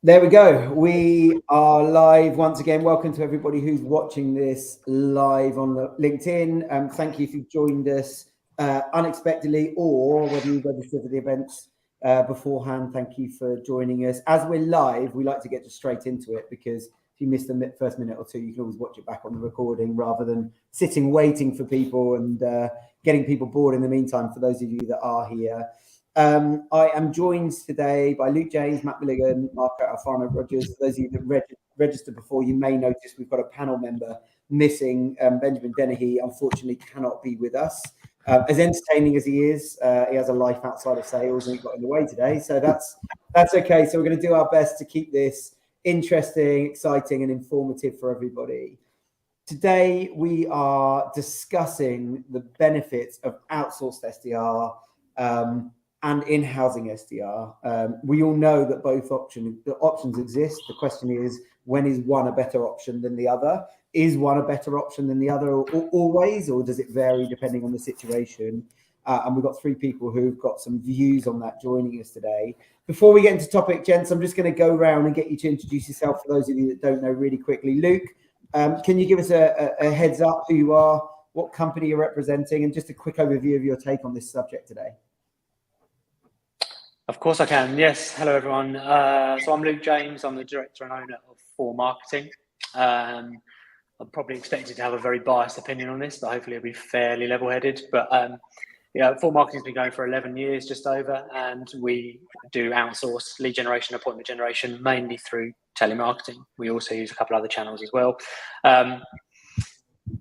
There we go. We are live once again. Welcome to everybody who's watching this live on the LinkedIn. Thank you if you've joined us unexpectedly or whether you registered for the events beforehand. Thank you for joining us. As we're live, we like to get just straight into it because if you miss the first minute or two, you can always watch it back on the recording rather than sitting waiting for people and getting people bored in the meantime, for those of you that are here. I am joined today by Luke James, Matt Milligan, Mark Alfano-Rogers. For those of you that registered before, you may notice we've got a panel member missing. Benjamin Dennehy, unfortunately, cannot be with us. As entertaining as he is, he has a life outside of sales and he got in the way today. So that's okay. So we're going to do our best to keep this interesting, exciting, and informative for everybody. Today, we are discussing the benefits of outsourced SDR and in-housing SDR. We all know that both options exist. The question is, when is one a better option than the other? Is one a better option than the other always, or does it vary depending on the situation? And we've got three people who've got some views on that joining us today. Before we get into topic, gents, I'm just going to go around and get you to introduce yourself for those of you that don't know really quickly. Luke, can you give us a heads up who you are, what company you're representing, and just a quick overview of your take on this subject today? Of course I can. Yes. Hello, everyone. So I'm Luke James. I'm the director and owner of 4 Marketing. I'm probably expected to have a very biased opinion on this, but hopefully it'll be fairly level-headed. But 4 Marketing has been going for 11 years, just over, and we do outsource lead generation, appointment generation, mainly through telemarketing. We also use a couple other channels as well.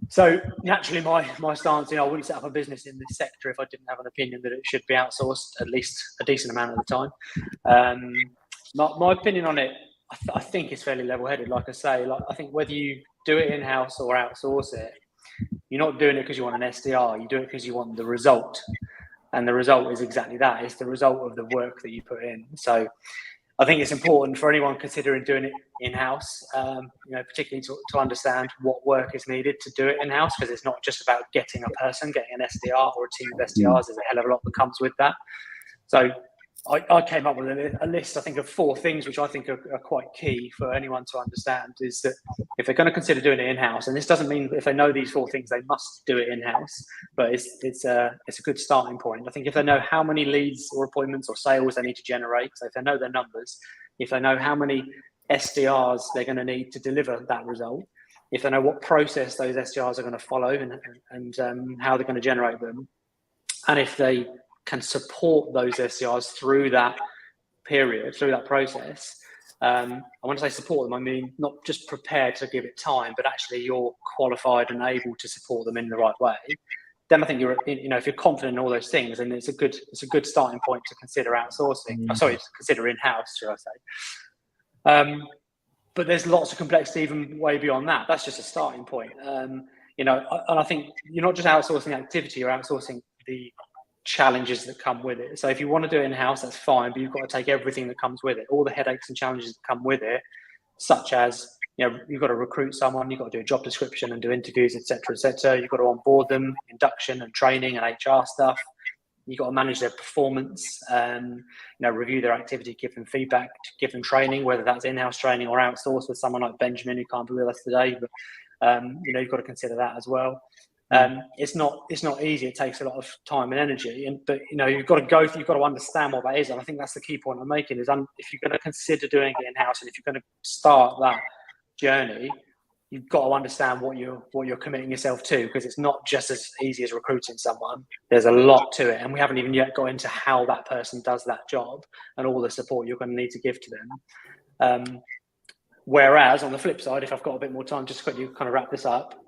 So naturally, my stance, I wouldn't set up a business in this sector if I didn't have an opinion that it should be outsourced at least a decent amount of the time. My opinion on it, I think is fairly level-headed. Like I say, I think whether you do it in-house or outsource it, you're not doing it because you want an SDR. You do it because you want the result, and the result is exactly that. It's the result of the work that you put in. So I think it's important for anyone considering doing it in-house, particularly to understand what work is needed to do it in-house, because it's not just about getting a person, getting an SDR or a team of SDRs. There's a hell of a lot that comes with that. So I came up with a list, I think, of 4 things which I think are quite key for anyone to understand, is that if they're going to consider doing it in-house, and this doesn't mean if they know these 4 things, they must do it in-house, but it's a good starting point. I think if they know how many leads or appointments or sales they need to generate, so if they know their numbers, if they know how many SDRs they're going to need to deliver that result, if they know what process those SDRs are going to follow and how they're going to generate them, and if they can support those SDRs through that period, through that process. I want to say support them, I mean not just prepared to give it time, but actually you're qualified and able to support them in the right way. Then I think if you're confident in all those things, then it's a good starting point to consider outsourcing. Consider in-house, should I say? But there's lots of complexity even way beyond that. That's just a starting point. And I think you're not just outsourcing activity, you're outsourcing the challenges that come with it. So if you want to do it in-house, that's fine, but you've got to take everything that comes with it, all the headaches and challenges that come with it, such as you've got to recruit someone, you've got to do a job description and do interviews, etc. You've got to onboard them, induction and training and HR stuff. You've got to manage their performance, review their activity, give them feedback, give them training, whether that's in-house training or outsourced with someone like Benjamin, who can't be with us today, but you've got to consider that as well. It's not easy. It takes a lot of time and energy, but you've got to understand what that is. And I think that's the key point I'm making is if you're going to consider doing it in-house, and if you're going to start that journey, you've got to understand what you're committing yourself to, because it's not just as easy as recruiting someone. There's a lot to it, and we haven't even yet got into how that person does that job and all the support you're going to need to give to them. Whereas on the flip side, if I've got a bit more time, just quickly kind of wrap this up.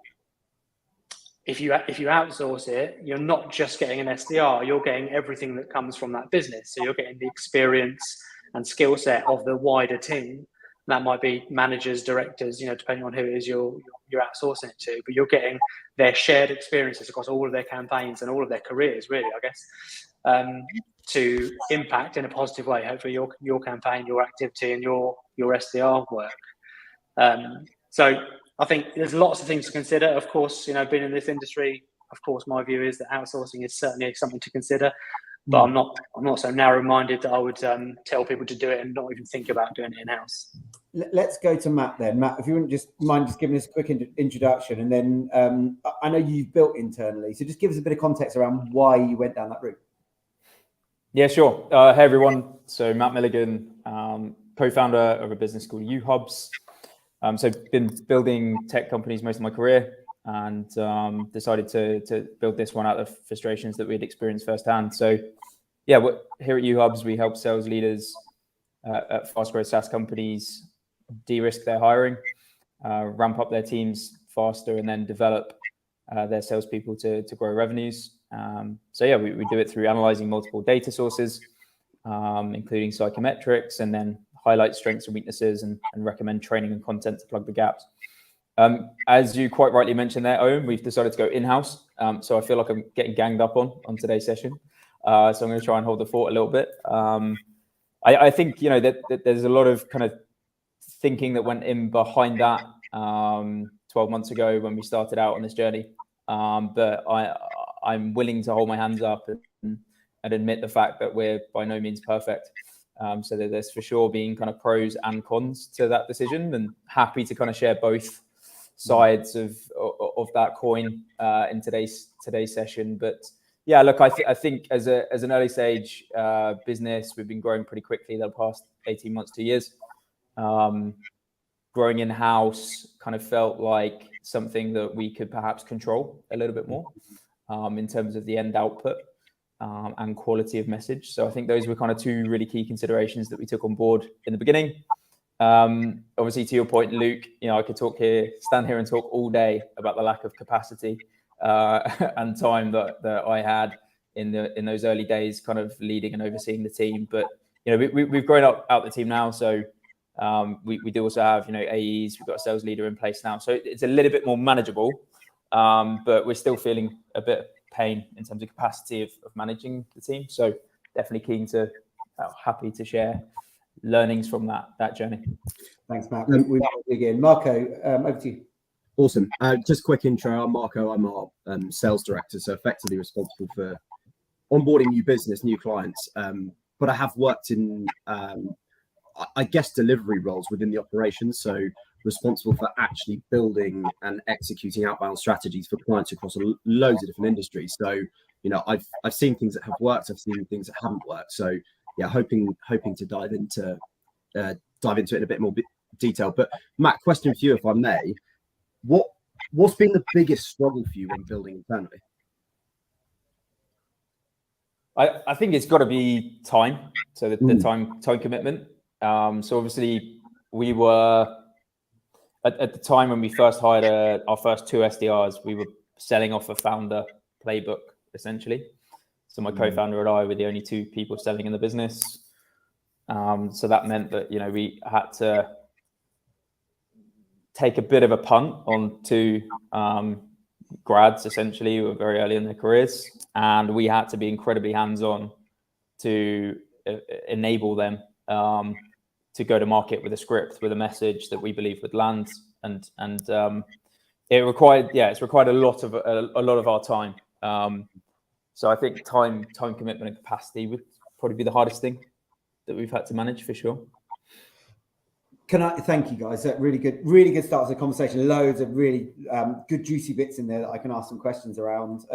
If you outsource it, you're not just getting an SDR, you're getting everything that comes from that business. So you're getting the experience and skill set of the wider team. That might be managers, directors, depending on who it is you're outsourcing it to, but you're getting their shared experiences across all of their campaigns and all of their careers, really, I guess, to impact in a positive way, hopefully your campaign, your activity and your SDR work. So I think there's lots of things to consider. Of course, being in this industry, of course, my view is that outsourcing is certainly something to consider. but I'm not so narrow-minded that I would tell people to do it and not even think about doing it in-house. Let's go to Matt then. Matt, if you wouldn't just mind just giving us a quick introduction, and then I know you've built internally, so just give us a bit of context around why you went down that route. Yeah, sure. Hey everyone. So Matt Milligan, co-founder of a business called Uhubs. So been building tech companies most of my career, and decided to build this one out of frustrations that we had experienced firsthand. So yeah, here at Uhubs, we help sales leaders at fast growth SaaS companies de-risk their hiring, ramp up their teams faster, and then develop their salespeople to grow revenues. So yeah, we do it through analyzing multiple data sources, including psychometrics, and then highlight strengths and weaknesses and recommend training and content to plug the gaps. As you quite rightly mentioned there, Owen, we've decided to go in-house. So I feel like I'm getting ganged up on today's session. So I'm going to try and hold the fort a little bit. I think, that there's a lot of kind of thinking that went in behind that 12 months ago when we started out on this journey. But I'm willing to hold my hands up and admit the fact that we're by no means perfect. So that there's for sure being kind of pros and cons to that decision, and happy to kind of share both sides of that coin in today's session. But yeah, look, I think as an early stage business, we've been growing pretty quickly the past 18 months, 2 years. Growing in-house kind of felt like something that we could perhaps control a little bit more in terms of the end output and quality of message. So I think those were kind of two really key considerations that we took on board in the beginning. Obviously, to your point, Luke, I could stand here and talk all day about the lack of capacity and time that I had in those early days, kind of leading and overseeing the team. But we've grown out the team now, so we do also have AEs. We've got a sales leader in place now, so it's a little bit more manageable. But we're still feeling a bit of pain in terms of capacity of managing the team. So definitely happy to share learnings from that journey. Thanks, Matt. We begin. Marco, over to you. Awesome. Just a quick intro. I'm Marco. I'm our sales director, so effectively responsible for onboarding new business, new clients. But I have worked in, I guess, delivery roles within the operations. So responsible for actually building and executing outbound strategies for clients across loads of different industries. So, I've seen things that have worked. I've seen things that haven't worked. So yeah, hoping to dive into it in a bit more detail. But Matt, question for you, if I may. What's been the biggest struggle for you when building internally? I think it's got to be time. So the time commitment. So obviously we were at the time when we first hired our first 2 SDRs, we were selling off a founder playbook essentially. So my co-founder and I were the only 2 people selling in the business. So that meant that we had to take a bit of a punt on 2 grads essentially who were very early in their careers, and we had to be incredibly hands-on to enable them to go to market with a script, with a message that we believe would land, and it's required a lot of our time. So I think time commitment and capacity would probably be the hardest thing that we've had to manage for sure. Can I thank you guys? Really good start to the conversation. Loads of really good juicy bits in there that I can ask some questions around.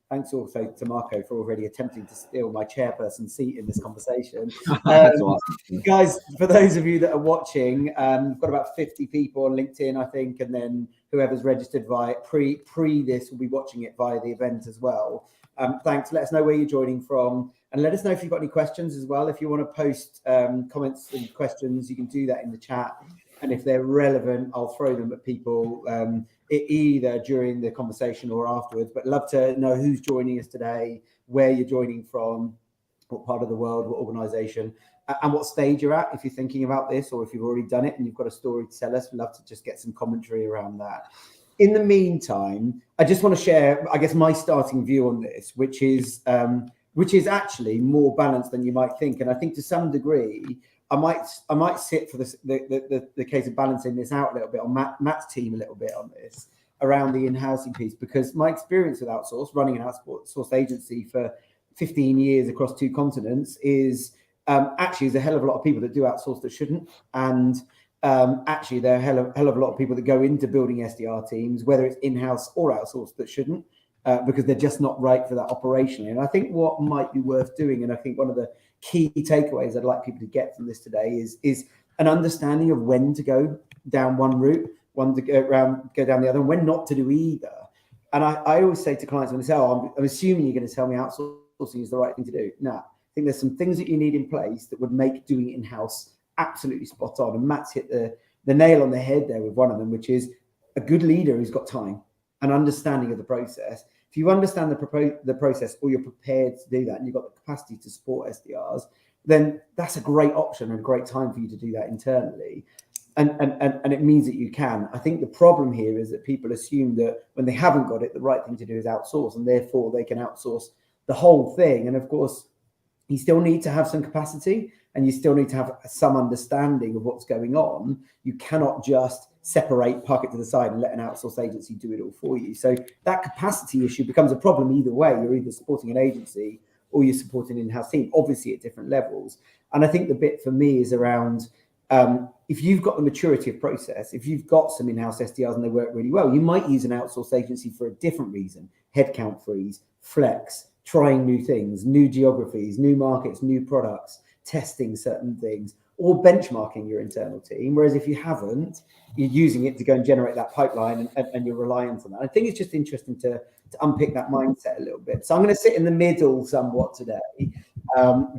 Thanks also to Marco for already attempting to steal my chairperson seat in this conversation. Awesome. Guys, for those of you that are watching, we've got about 50 people on LinkedIn, I think, and then whoever's registered via pre this will be watching it via the event as well. Thanks. Let us know where you're joining from, and let us know if you've got any questions as well. If you want to post comments and questions, you can do that in the chat. And if they're relevant, I'll throw them at people either during the conversation or afterwards. But love to know who's joining us today, where you're joining from, what part of the world, what organization, and what stage you're at if you're thinking about this, or if you've already done it and you've got a story to tell us. We'd love to just get some commentary around that. In the meantime, I just want to share, I guess, my starting view on this, which is actually more balanced than you might think. And I think to some degree, I might sit for the case of balancing this out a little bit on Matt's team a little bit on this around the in-housing piece, because my experience with outsource, running an outsourced agency for 15 years across 2 continents is actually there's a hell of a lot of people that do outsource that shouldn't. And actually there are hell of a lot of people that go into building SDR teams, whether it's in-house or outsourced, that shouldn't, because they're just not right for that operationally. And I think what might be worth doing, and I think one of the key takeaways I'd like people to get from this today is an understanding of when to go down one route, when to go down the other, and when not to do either. And I always say to clients when they say, oh, I'm assuming you're going to tell me outsourcing is the right thing to do. No, I think there's some things that you need in place that would make doing it in-house absolutely spot on. And Matt's hit the nail on the head there with one of them, which is a good leader who's got time and understanding of the process. If you understand the process, or you're prepared to do that, and you've got the capacity to support SDRs, then that's a great option and a great time for you to do that internally. And it means that you can. I think the problem here is that people assume that when they haven't got it, the right thing to do is outsource, and therefore they can outsource the whole thing. And of course, you still need to have some capacity, and you still need to have some understanding of what's going on. You cannot just separate, park it to the side, and let an outsourced agency do it all for you. So that capacity issue becomes a problem either way. You're either supporting an agency or you're supporting an in-house team, obviously at different levels. And I think the bit for me is around, if you've got the maturity of process, if you've got some in-house SDRs and they work really well, you might use an outsourced agency for a different reason: headcount freeze, flex, trying new things, new geographies, new markets, new products, testing certain things, or benchmarking your internal team. Whereas if you haven't, you're using it to go and generate that pipeline, and you're reliant on that. I think it's just interesting to unpick that mindset a little bit. So I'm going to sit in the middle somewhat today,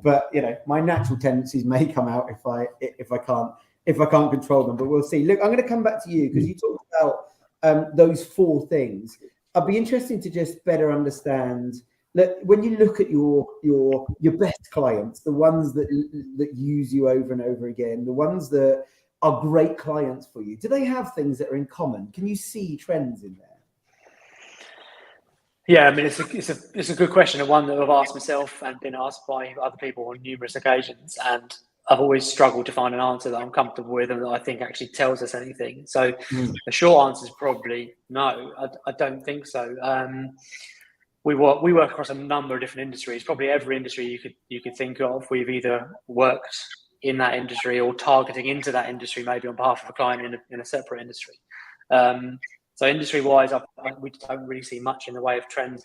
but my natural tendencies may come out if I can't control them. But we'll see. Look, I'm going to come back to you because you talked about those 4 things. I'd be interested to just better understand. Look, when you look at your best clients, the ones that use you over and over again, the ones that are great clients for you, do they have things that are in common? Can you see trends in there? Yeah, I mean, it's a good question, and one that I've asked myself and been asked by other people on numerous occasions, and I've always struggled to find an answer that I'm comfortable with and that I think actually tells us anything. So the short answer is probably no. I don't think so. We work across a number of different industries. Probably every industry you could think of, we've either worked in that industry or targeting into that industry, maybe on behalf of a client in a separate industry. So industry-wise, we don't really see much in the way of trends.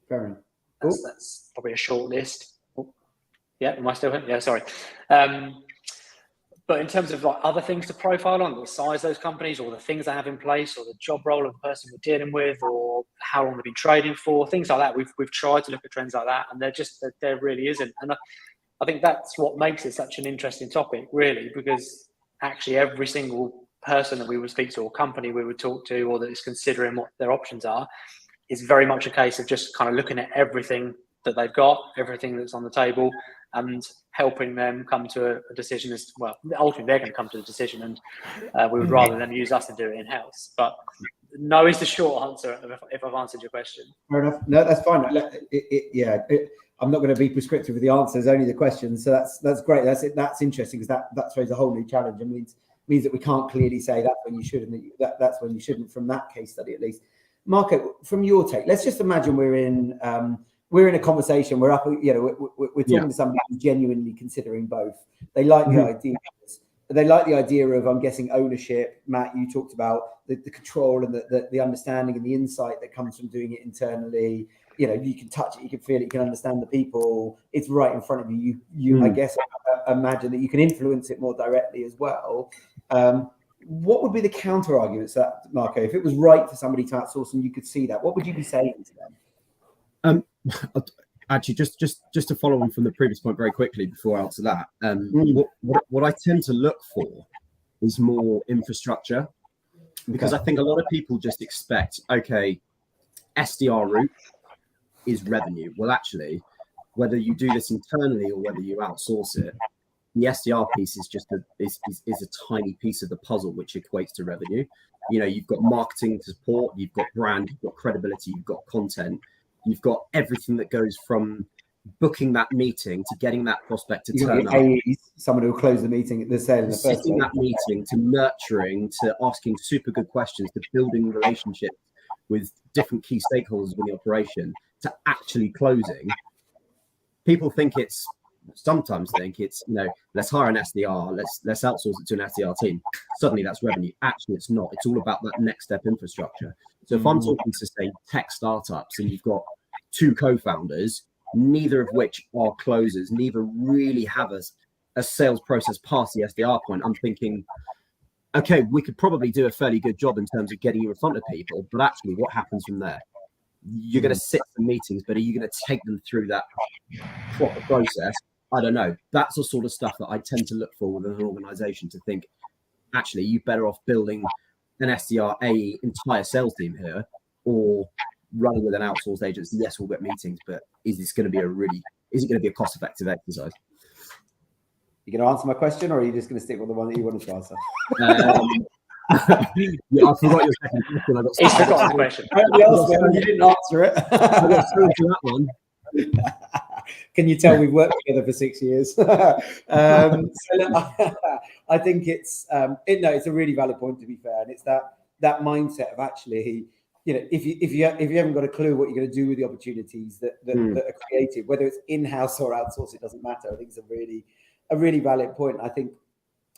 Fair enough. That's probably a short list. Oh, yeah, am I still here? Yeah, sorry. But in terms of like other things to profile on, the size of those companies, or the things they have in place, or the job role of the person we're dealing with, or how long they've been trading for, things like that, we've tried to look at trends like that, and there really isn't. And I think that's what makes it such an interesting topic, really, because actually every single person that we would speak to, or company we would talk to, or that is considering what their options are, is very much a case of just kind of looking at everything that they've got, everything that's on the table, and helping them come to a decision. As well, ultimately they're going to come to a decision, and we would rather them use us than do it in-house. But no is the short answer, if I've answered your question. Fair enough. No, that's fine. I'm not going to be prescriptive with the answers, only the questions. So that's great. That's interesting, because that throws a whole new challenge. It means that we can't clearly say that's when you should and that's when you shouldn't, from that case study at least. Marco, from your take, let's just imagine we're in a conversation. We're up, we're talking to somebody who's genuinely considering both. They like the ideas. They like the idea of, I'm guessing, ownership. Matt, you talked about the control and the understanding and the insight that comes from doing it internally. You can touch it, you can feel it, you can understand the people. It's right in front of you. You I guess, imagine that you can influence it more directly as well. What would be the counter arguments to that, Marco? If it was right for somebody to outsource and you could see that, what would you be saying to them? Actually, just to follow on from the previous point very quickly before I answer that, what I tend to look for is more infrastructure, because I think a lot of people just expect, okay, SDR route is revenue. Well, actually, whether you do this internally or whether you outsource it, the SDR piece is just a tiny piece of the puzzle which equates to revenue. You've got marketing support, you've got brand, you've got credibility, you've got content. You've got everything that goes from booking that meeting to getting that prospect to turn up. Someone who will close the meeting at the sale in the first place. That meeting, to nurturing, to asking super good questions, to building relationships with different key stakeholders in the operation. to actually closing, people sometimes think it's, let's hire an SDR, let's outsource it to an SDR team. Suddenly that's revenue. Actually, it's not. It's all about that next step infrastructure. So if I'm talking to, say, tech startups and you've got 2 co-founders, neither of which are closers, neither really have a sales process past the SDR point, I'm thinking, okay, we could probably do a fairly good job in terms of getting you in front of people, but actually what happens from there? You're going to sit for meetings, but are you going to take them through that proper process? I don't know. That's the sort of stuff that I tend to look for with an organization, to think, actually, you're better off building an SDR entire sales team here, or running with an outsourced agency. Yes, we'll get meetings, but is it going to be a cost-effective exercise? You going to answer my question, or are you just going to stick with the one that you wanted to answer? Yeah, I forgot your second question. He's forgotten the question. You didn't answer it. I got straight to that one. Can you tell we've worked together for 6 years? I think it's a really valid point, to be fair, and it's that mindset of actually, if you haven't got a clue what you're going to do with the opportunities that are created, whether it's in-house or outsourced, it doesn't matter. I think it's a really valid point. I think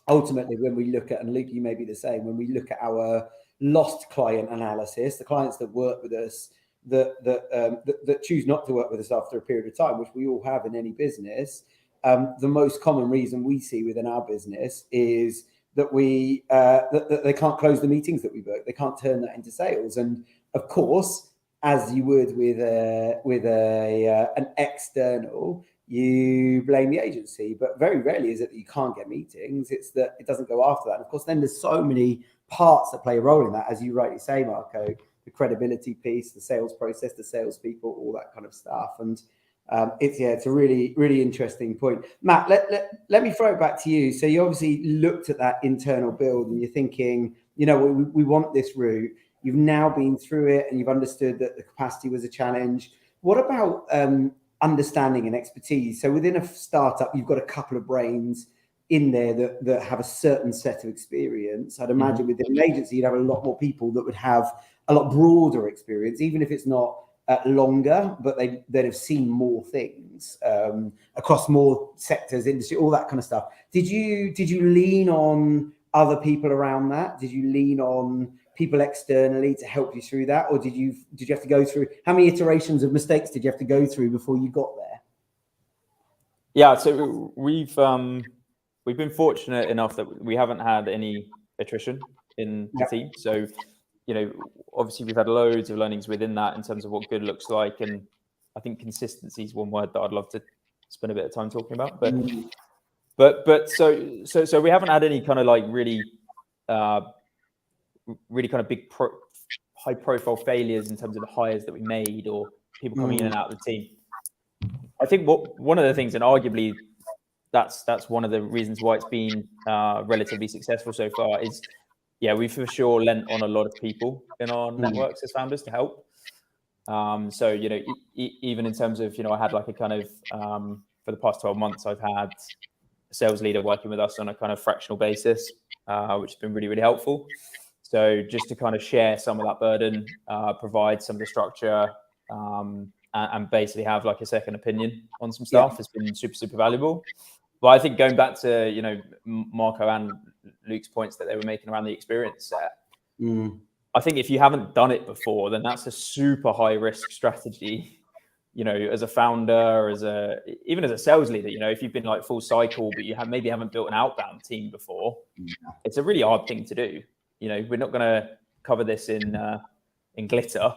ultimately, when we look at, and Luke, you may be the same, when we look at our lost client analysis, the clients that work with us, that choose not to work with us after a period of time, which we all have in any business, the most common reason we see within our business is that that they can't close the meetings that we book. They can't turn that into sales. And of course, as you would with an external, you blame the agency, but very rarely is it that you can't get meetings. It's that it doesn't go after that. And of course, then there's so many parts that play a role in that, as you rightly say, Marco, the credibility piece, the sales process, the salespeople, all that kind of stuff. And it's a really, really interesting point. Matt, let me throw it back to you. So you obviously looked at that internal build and you're thinking, we want this route. You've now been through it and you've understood that the capacity was a challenge. What about understanding and expertise? So within a startup, you've got a couple of brains in there that have a certain set of experience. I'd imagine within an agency, you'd have a lot more people that would have a lot broader experience, even if it's not longer, but they'd have seen more things across more sectors, industry, all that kind of stuff. Did you lean on other people around that? Did you lean on people externally to help you through that, or did you have to go through, how many iterations of mistakes did you have to go through before you got there? Yeah, so we've been fortunate enough that we haven't had any attrition in the team. So, obviously we've had loads of learnings within that in terms of what good looks like, and I think consistency is one word that I'd love to spend a bit of time talking about. But so we haven't had any kind of like really kind of big high profile failures in terms of the hires that we made or people coming in and out of the team. I think one of the things, and arguably that's one of the reasons why it's been relatively successful so far, is we for sure lent on a lot of people in our networks as founders to help. So even in terms of I had like a kind of for the past 12 months I've had a sales leader working with us on a kind of fractional basis, which has been really, really helpful. So just to kind of share some of that burden, provide some of the structure, and basically have like a second opinion on some stuff has been super, super valuable. But I think going back to, Marco and Luke's points that they were making around the experience set, I think if you haven't done it before, then that's a super high risk strategy, as a founder, even as a sales leader, if you've been like full cycle, but you maybe haven't built an outbound team before, it's a really hard thing to do. We're not going to cover this in glitter.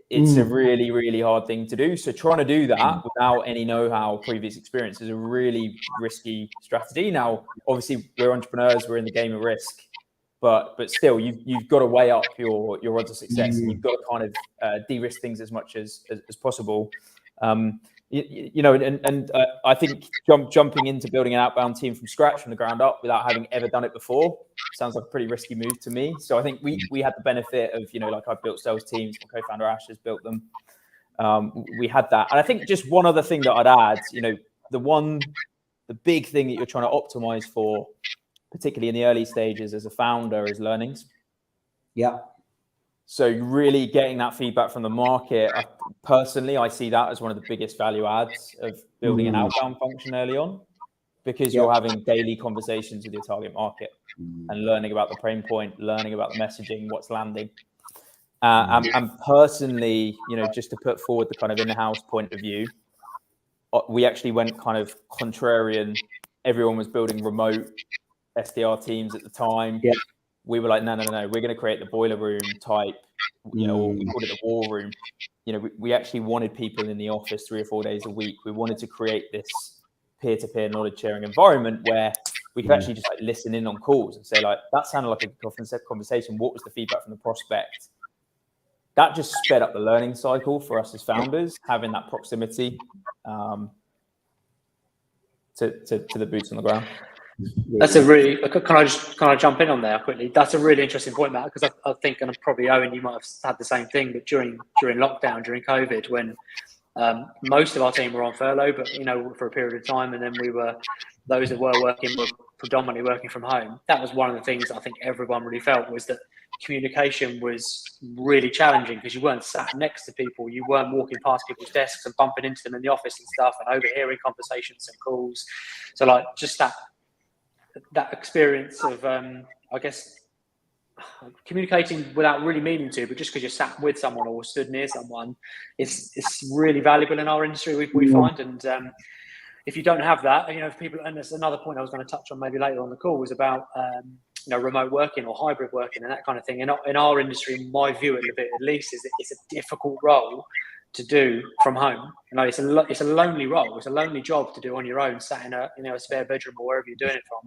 It's a really, really hard thing to do. So trying to do that without any know-how, previous experience is a really risky strategy. Now, obviously, we're entrepreneurs. We're in the game of risk, but still, you've got to weigh up your odds of success, and you've got to kind of de-risk things as much as possible. I think jumping into building an outbound team from scratch, from the ground up, without having ever done it before, sounds like a pretty risky move to me. So I think we had the benefit of, like I've built sales teams, my co-founder Ash has built them. We had that. And I think just one other thing that I'd add, the big thing that you're trying to optimize for, particularly in the early stages as a founder, is learnings. Yeah. So really getting that feedback from the market, personally, I see that as one of the biggest value adds of building an outbound function early on, because you're having daily conversations with your target market and learning about the pain point, learning about the messaging, what's landing. And personally, just to put forward the kind of in-house point of view, we actually went kind of contrarian. Everyone was building remote SDR teams at the time. Yeah. We were like, no, we're going to create the boiler room type, or we called it the war room. We actually wanted people in the office 3 or 4 days a week. We wanted to create this peer-to-peer knowledge sharing environment where we could actually just like listen in on calls and say, like, that sounded like a good conversation. What was the feedback from the prospect? That just sped up the learning cycle for us as founders, having that proximity to the boots on the ground. That's a really, can I jump in on there quickly? That's a really interesting point, Matt, because I think, and probably Owen, you might have had the same thing, but during lockdown, during COVID, when most of our team were on furlough, but for a period of time, and then those that were working were predominantly working from home. That was one of the things I think everyone really felt, was that communication was really challenging, because you weren't sat next to people, you weren't walking past people's desks and bumping into them in the office and stuff, and overhearing conversations and calls. So like just that experience of I guess communicating without really meaning to, but just because you're sat with someone or stood near someone, it's really valuable in our industry, we find. And if you don't have that, if people, and there's another point I was going to touch on maybe later on the call, was about remote working or hybrid working and that kind of thing. In our industry, my view at least is that it's a difficult role to do from home. It's a lonely role. It's a lonely job to do on your own, sat in a spare bedroom or wherever you're doing it from.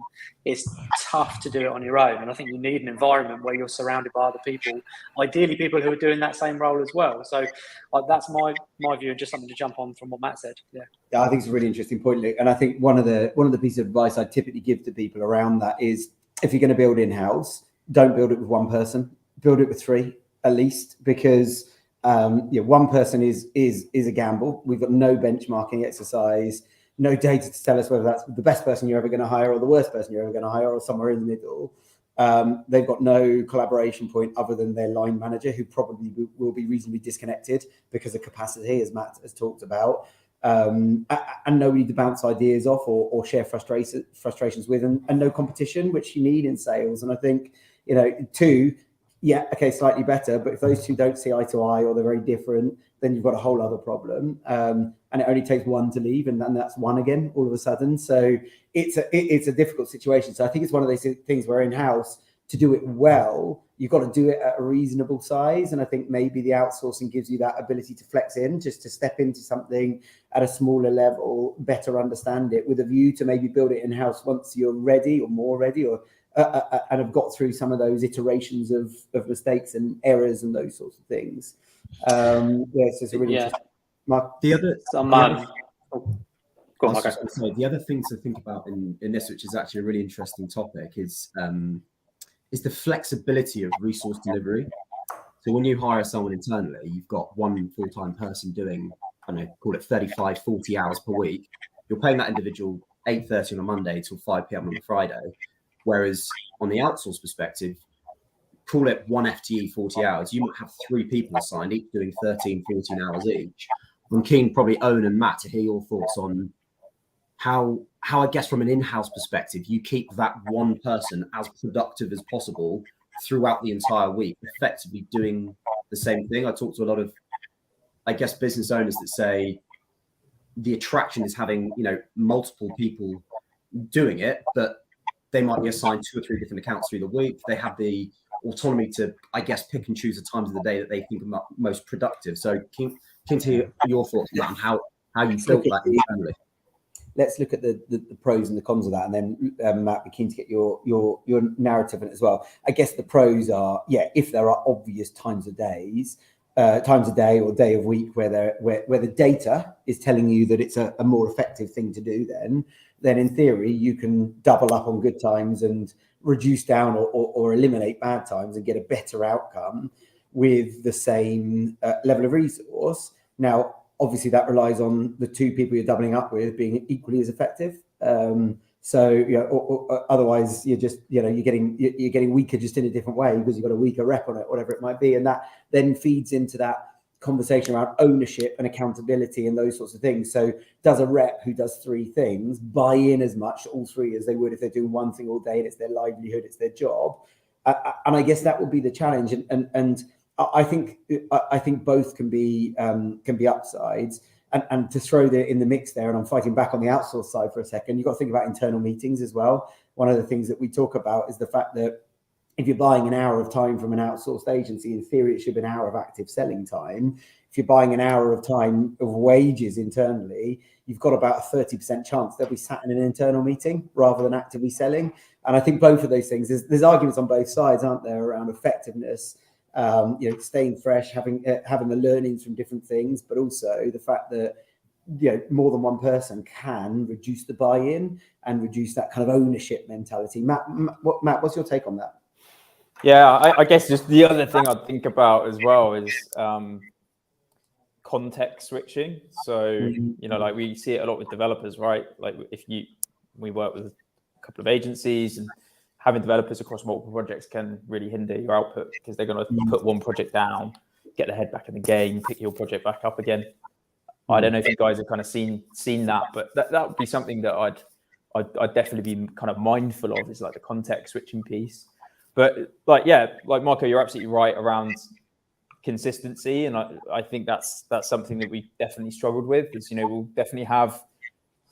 It's tough to do it on your own, and I think you need an environment where you're surrounded by other people, ideally people who are doing that same role as well. So that's my view, and just something to jump on from what Matt said. Yeah, I think it's a really interesting point, Luke. And I think one of the pieces of advice I typically give to people around that is, if you're going to build in-house, don't build it with one person. Build it with 3 at least, because one person is a gamble. We've got no benchmarking exercise, no data to tell us whether that's the best person you're ever going to hire or the worst person you're ever going to hire, or somewhere in the middle. They've got no collaboration point other than their line manager, who probably will be reasonably disconnected because of capacity, as Matt has talked about. And nobody to bounce ideas off or share frustrations with, and no competition, which you need in sales. And I think, 2, slightly better, but if those 2 don't see eye to eye, or they're very different, then you've got a whole other problem. And it only takes 1 to leave, and then that's 1 again all of a sudden. So it's a difficult situation. So I think it's one of those things where in-house, to do it well, you've got to do it at a reasonable size. And I think maybe the outsourcing gives you that ability to flex in, just to step into something at a smaller level, better understand it, with a view to maybe build it in-house once you're ready, or more ready, or and have got through some of those iterations of mistakes and errors and those sorts of things. So it's a really interesting. Mark, the other thing to think about in this, which is actually a really interesting topic, is the flexibility of resource delivery. So when you hire someone internally, you've got one full-time person doing, call it 35, 40 hours per week. You're paying that individual 8:30 on a Monday till 5 p.m. on a Friday. Whereas on the outsource perspective, call it 1 FTE, 40 hours. You might have 3 people assigned, each doing 13, 14 hours each. I'm keen, probably Owen and Matt, to hear your thoughts on how I guess from an in-house perspective, you keep that one person as productive as possible throughout the entire week, effectively doing the same thing. I talk to a lot of, I guess, business owners that say the attraction is having, multiple people doing it, but they might be assigned 2 or 3 different accounts through the week. They have the autonomy to, I guess, pick and choose the times of the day that they think are most productive. So keen to hear your thoughts on that, and how you built that internally. Let's look at the pros and the cons of that, and then Matt, be keen to get your narrative in it as well. I guess the pros are, if there are obvious times of day or day of week where the data is telling you that it's a more effective thing to do, then in theory you can double up on good times and reduce down or eliminate bad times and get a better outcome with the same level of resource. Now, obviously that relies on the 2 people you're doubling up with being equally as effective. So, or otherwise you're just, you're getting weaker just in a different way because you've got a weaker rep on it, whatever it might be. And that then feeds into that conversation around ownership and accountability and those sorts of things. So does a rep who does 3 things buy in as much all 3 as they would if they're doing one thing all day and it's their livelihood, it's their job? And I guess that will be the challenge. And I think both can be upsides. And to throw in the mix there, and I'm fighting back on the outsource side for a second, you've got to think about internal meetings as well. One of the things that we talk about is the fact that if you're buying an hour of time from an outsourced agency, in theory, it should be an hour of active selling time. If you're buying an hour of time of wages internally, you've got about a 30% chance they'll be sat in an internal meeting rather than actively selling. And I think both of those things, there's arguments on both sides, aren't there, around effectiveness, staying fresh, having the learnings from different things, but also the fact that more than one person can reduce the buy-in and reduce that kind of ownership mentality. Matt, what's your take on that? Yeah, I guess just the other thing I'd think about as well is context switching. So, like we see it a lot with developers, right? Like we work with a couple of agencies, and having developers across multiple projects can really hinder your output because they're going to put one project down, get their head back in the game, pick your project back up again. I don't know if you guys have kind of seen that, but that would be something that I'd definitely be kind of mindful of, is like the context switching piece. But like Marco, you're absolutely right around consistency, and I think that's something that we definitely struggled with. Is we'll definitely have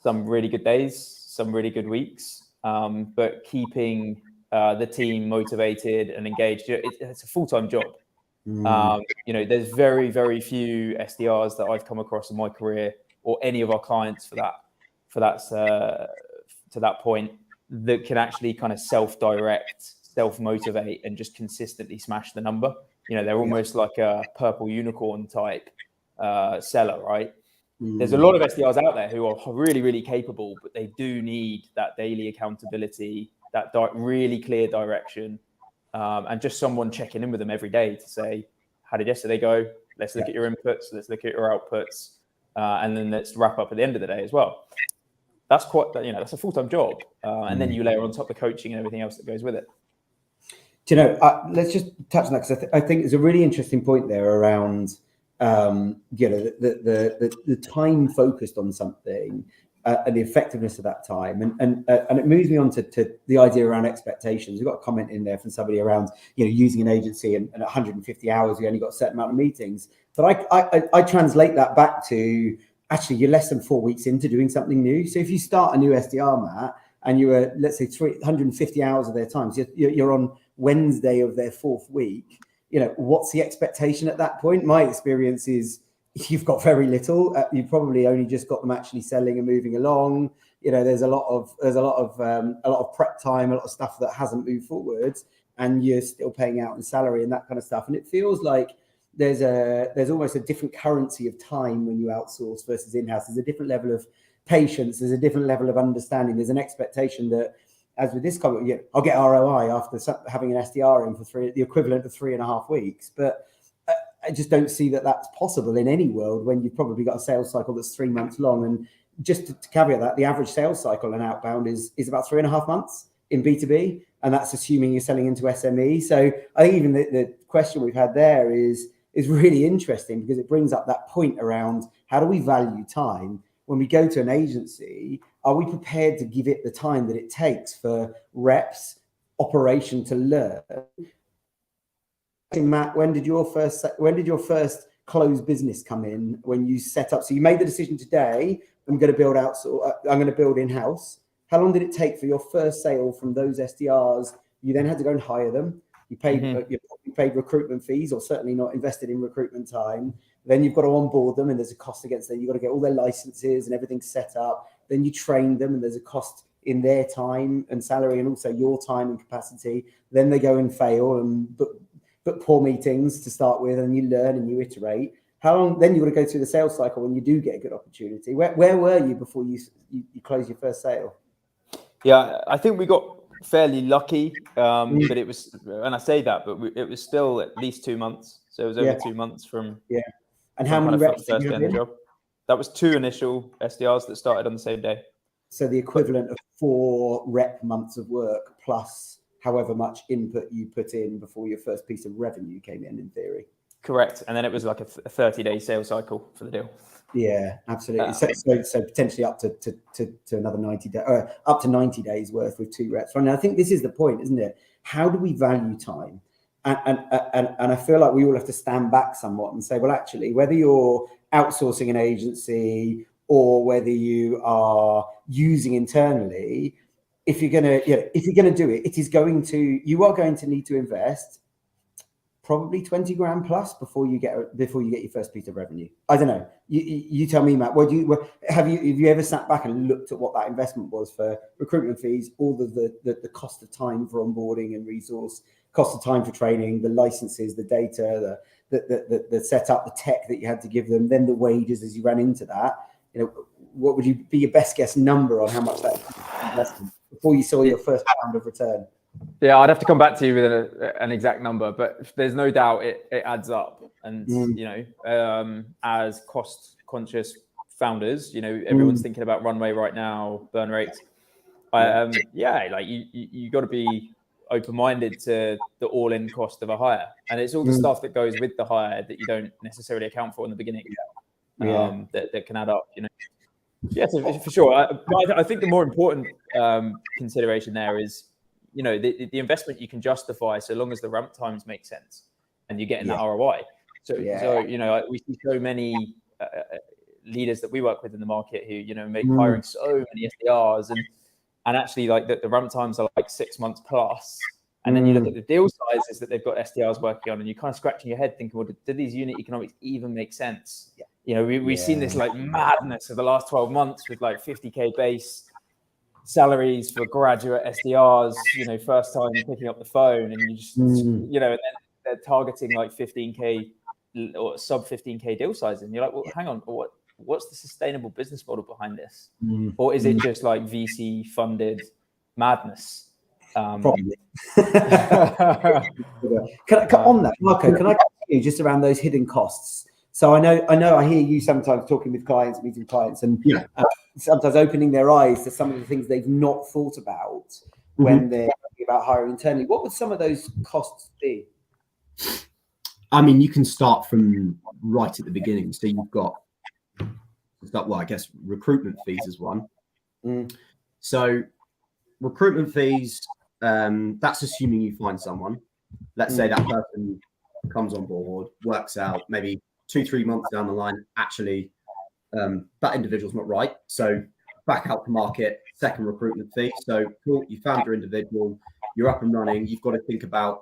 some really good days, some really good weeks, but keeping the team motivated and engaged, it's a full-time job. There's very, very few SDRs that I've come across in my career, or any of our clients to that point, that can actually kind of self-direct, self-motivate, and just consistently smash the number. They're almost like a purple unicorn type seller, right? There's a lot of SDRs out there who are really, really capable, but they do need that daily accountability, that really clear direction, and just someone checking in with them every day to say, how did yesterday go? Let's look at your inputs, let's look at your outputs, and then let's wrap up at the end of the day as well. That's that's a full-time job. And then you layer on top the coaching and everything else that goes with it. Let's just touch on that, because I think there's a really interesting point there around the time focused on something and the effectiveness of that time, and it moves me on to the idea around expectations. We've got a comment in there from somebody around using an agency and 150 hours, we only got a certain amount of meetings. But I translate that back to actually you're less than 4 weeks into doing something new. So if you start a new SDR, Matt, and you were, let's say, 350 hours of their time, so you're on Wednesday of their 4th week, what's the expectation at that point? My experience is if you've got very little, you've probably only just got them actually selling and moving along. There's a lot of prep time, a lot of stuff that hasn't moved forwards, and you're still paying out in salary and that kind of stuff. And it feels like there's almost a different currency of time when you outsource versus in-house. There's a different level of patience. There's a different level of understanding. There's an expectation that, as with this comment, I'll get ROI after having an SDR in for the equivalent of 3.5 weeks. But I just don't see that that's possible in any world when you've probably got a sales cycle that's 3 months long. And just to caveat that, the average sales cycle in outbound is about 3.5 months in B2B. And that's assuming you're selling into SME. So I think even the question we've had there is really interesting, because it brings up that point around how do we value time? When we go to an agency, are we prepared to give it the time that it takes for reps, operation to learn? Matt, when did your first closed business come in? When you set up, so you made the decision today, I'm going to build I'm going to build in-house. How long did it take for your first sale from those SDRs? You then had to go and hire them. You paid you paid recruitment fees, or certainly not invested in recruitment time. Then you've got to onboard them, and there's a cost against them. You've got to get all their licenses and everything set up. Then you train them, and there's a cost in their time and salary, and also your time and capacity. Then they go and fail and book poor meetings to start with, and you learn and you iterate. How long? Then you've got to go through the sales cycle when you do get a good opportunity. Where were you before you closed your first sale? Yeah, I think we got fairly lucky, but it was, and I say that, but it was still at least 2 months. So it was over 2 months from. Yeah. And how many reps did you have in? That was 2 initial SDRs that started on the same day. So the equivalent of 4 rep months of work plus however much input you put in before your first piece of revenue came in theory. Correct. And then it was like a 30-day sales cycle for the deal. Yeah, absolutely. So potentially up to another 90 days, up to 90 days worth with 2 reps. And I think this is the point, isn't it? How do we value time? And I feel like we all have to stand back somewhat and say, well, actually, whether you're outsourcing an agency or whether you are using internally, if you're gonna do it, you are going to need to invest probably 20 grand plus before you get your first piece of revenue. I don't know. You tell me, Matt. Have you ever sat back and looked at what that investment was for recruitment fees, all the cost of time for onboarding and resource, cost of time for training, the licenses, the data, the setup, the tech that you had to give them, then the wages as you ran into that? You know, what would you be your best guess number on how much that investment before you saw your first pound of return? Yeah, I'd have to come back to you with an exact number, but there's no doubt it adds up. And you know, as cost-conscious founders, you know, everyone's thinking about runway right now, burn rates. Yeah, like you got to be open-minded to the all-in cost of a hire, and it's all the stuff that goes with the hire that you don't necessarily account for in the beginning. That can add up, you know. Yeah, for sure. I think the more important consideration there is, you know, the investment you can justify so long as the ramp times make sense and you're getting that ROI. So you know, we see so many leaders that we work with in the market who, you know, make hiring so many SDRs and actually like the ramp times are like 6 months plus. And then you look at the deal sizes that they've got SDRs working on and you're kind of scratching your head thinking, well, do these unit economics even make sense? Yeah. You know, we've seen this like madness of the last 12 months with like 50K base salaries for graduate SDRs, you know, first time picking up the phone, and you just, you know, and then they're targeting like 15K or sub 15K deal sizes. And you're like, well, hang on, what's the sustainable business model behind this? Or is it just like VC funded madness? Probably. On that, Marco, can I ask you just around those hidden costs? So I hear you sometimes talking with clients, meeting clients, and sometimes opening their eyes to some of the things they've not thought about when they're thinking about hiring internally. What would some of those costs be? I mean, you can start from right at the beginning. So you've got, well, I guess recruitment fees is one. So recruitment fees, that's assuming you find someone. Let's say that person comes on board, works out, maybe 2-3 months down the line, actually, that individual's not right. So back out to market, second recruitment fee. So cool, you found your individual, you're up and running. You've got to think about,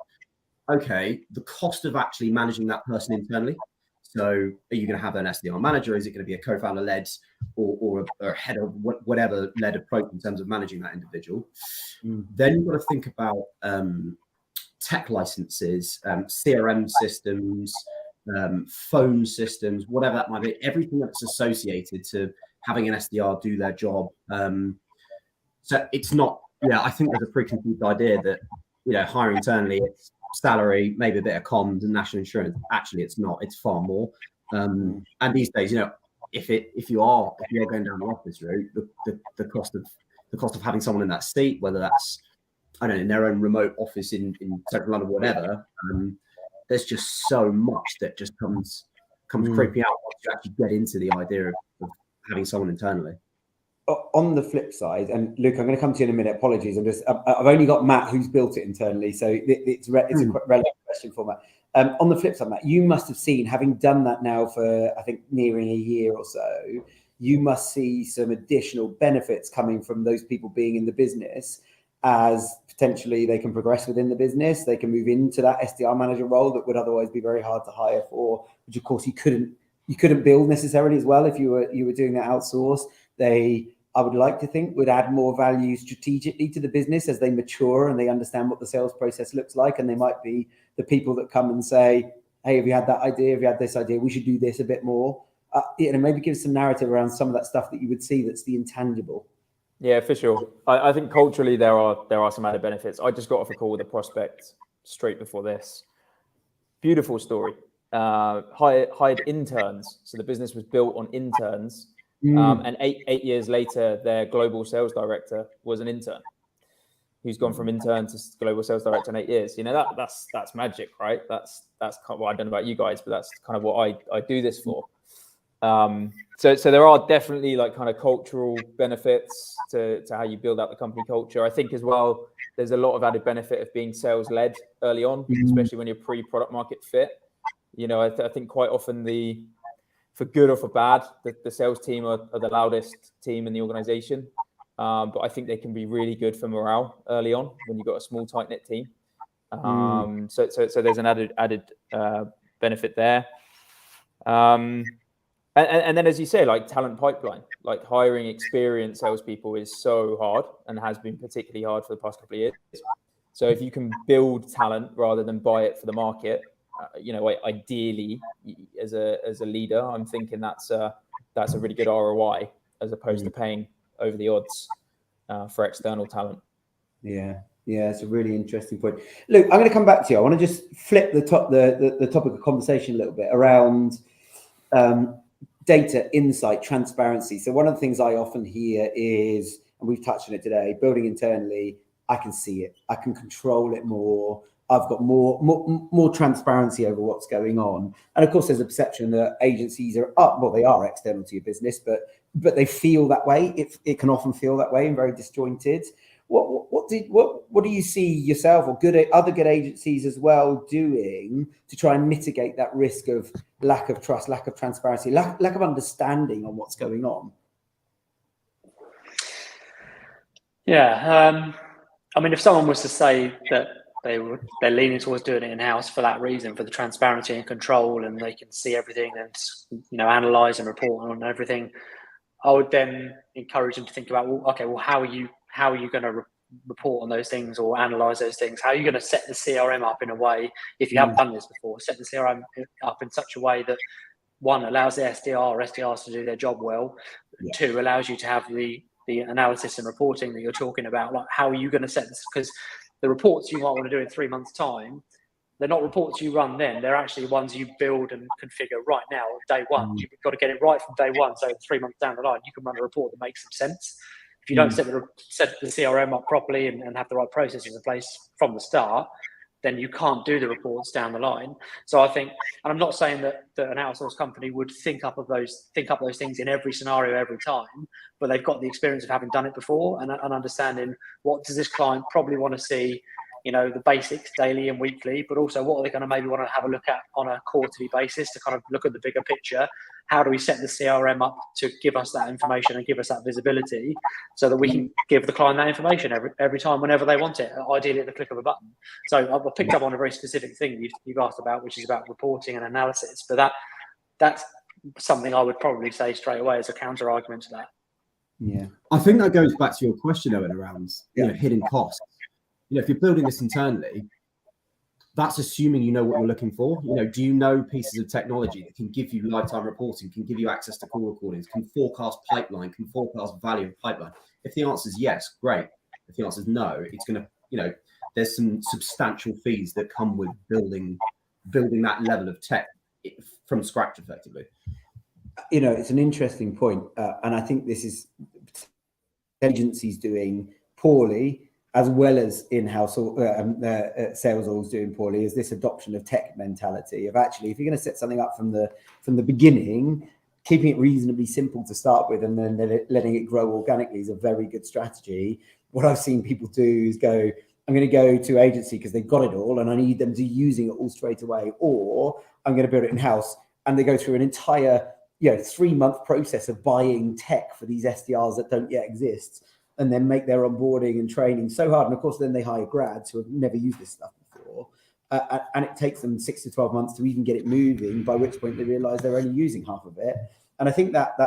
okay, the cost of actually managing that person internally. So are you going to have an SDR manager? Is it going to be a co-founder led or a head of whatever led approach in terms of managing that individual? Then you've got to think about tech licenses, CRM systems, phone systems, whatever that might be, everything that's associated to having an SDR do their job. So it's not, I think there's a preconceived idea that, you know, hiring internally, it's salary, maybe a bit of comms and national insurance. Actually, it's not. It's far more. And these days, you know, if you're going down the office route, the cost of having someone in that seat, whether that's, I don't know, in their own remote office in central London, whatever, there's just so much that just comes creeping out once you actually get into the idea of having someone internally. On the flip side, and Luke, I'm going to come to you in a minute. Apologies, I've only got Matt who's built it internally, so it's a relevant question for Matt. On the flip side, Matt, you must have seen, having done that now for I think nearing a year or so, you must see some additional benefits coming from those people being in the business, as potentially they can progress within the business, they can move into that SDR manager role that would otherwise be very hard to hire for, which of course you couldn't build necessarily as well if you were doing that outsourced. They, I would like to think, would add more value strategically to the business as they mature and they understand what the sales process looks like. And they might be the people that come and say, hey, have you had that idea? Have you had this idea? We should do this a bit more. Maybe give some narrative around some of that stuff that you would see that's the intangible. Yeah, for sure. I think culturally there are some added benefits. I just got off a call with a prospect straight before this. Beautiful story. Hired interns. So the business was built on interns. And eight years later, their global sales director was an intern who's gone from intern to global sales director in 8 years. You know, that's magic, right? That's kind of what I don't know about you guys, but that's kind of what I do this for. So there are definitely like kind of cultural benefits to how you build out the company culture. I think as well, there's a lot of added benefit of being sales led early on, especially when you're pre-product market fit. You know, I think quite often for good or for bad, the sales team are the loudest team in the organization. But I think they can be really good for morale early on when you've got a small, tight-knit team. So there's an added benefit there. And then, as you say, like talent pipeline, like hiring experienced salespeople is so hard and has been particularly hard for the past couple of years. So if you can build talent rather than buy it for the market, you know, ideally, as a leader, I'm thinking that's a really good ROI as opposed to paying over the odds for external talent. Yeah, it's a really interesting point. Luke, I'm going to come back to you. I want to just flip the topic of conversation a little bit around data, insight, transparency. So one of the things I often hear is, and we've touched on it today, building internally, I can see it, I can control it more. I've got more transparency over what's going on. And of course, there's a perception that agencies are they are external to your business, but they feel that way. It can often feel that way and very disjointed. What do you see yourself or other good agencies as well doing to try and mitigate that risk of lack of trust, lack of transparency, lack of understanding on what's going on? Yeah, I mean, if someone was to say that they're leaning towards doing it in-house for that reason, for the transparency and control, and they can see everything and, you know, analyze and report on everything, I would then encourage them to think about, how are you going to report on those things or analyze those things? How are you going to set the CRM up in a way, if you haven't done this before, set the CRM up in such a way that, one, allows the SDRs to do their job well, two, allows you to have the analysis and reporting that you're talking about. Like, how are you going to set this? Because the reports you might want to do in 3 months' time, they're not reports you run then. They're actually ones you build and configure right now, day one. You've got to get it right from day one. So 3 months down the line, you can run a report that makes some sense. If you don't set the CRM up properly and have the right processes in place from the start, then you can't do the reports down the line. So I think, and I'm not saying that an outsourced company would think up those things in every scenario every time, but they've got the experience of having done it before and understanding what does this client probably want to see, you know, the basics daily and weekly, but also what are they going to maybe want to have a look at on a quarterly basis to kind of look at the bigger picture. How do we set the CRM up to give us that information and give us that visibility so that we can give the client that information every time whenever they want it, ideally at the click of a button. So I've picked up on a very specific thing you've asked about, which is about reporting and analysis, but that's something I would probably say straight away as a counter argument to that. Yeah, I think that goes back to your question, Owen, around you know, hidden costs. You know, if you're building this internally, that's assuming you know what you're looking for. You know, do you know pieces of technology that can give you lifetime reporting, can give you access to call recordings, can forecast pipeline, can forecast value of pipeline? If the answer is yes, great. If the answer is no, it's going to, you know, there's some substantial fees that come with building that level of tech from scratch, effectively. You know, it's an interesting point, and I think this is agencies doing poorly, as well as in-house sales always doing poorly, is this adoption of tech mentality of actually, if you're going to set something up from the beginning, keeping it reasonably simple to start with and then letting it grow organically is a very good strategy. What I've seen people do is go, I'm going to go to agency because they've got it all and I need them to using it all straight away, or I'm going to build it in-house, and they go through an entire 3-month process of buying tech for these SDRs that don't yet exist, and then make their onboarding and training so hard. And of course, then they hire grads who have never used this stuff before. And it takes them 6 to 12 months to even get it moving, by which point they realize they're only using half of it. And I think that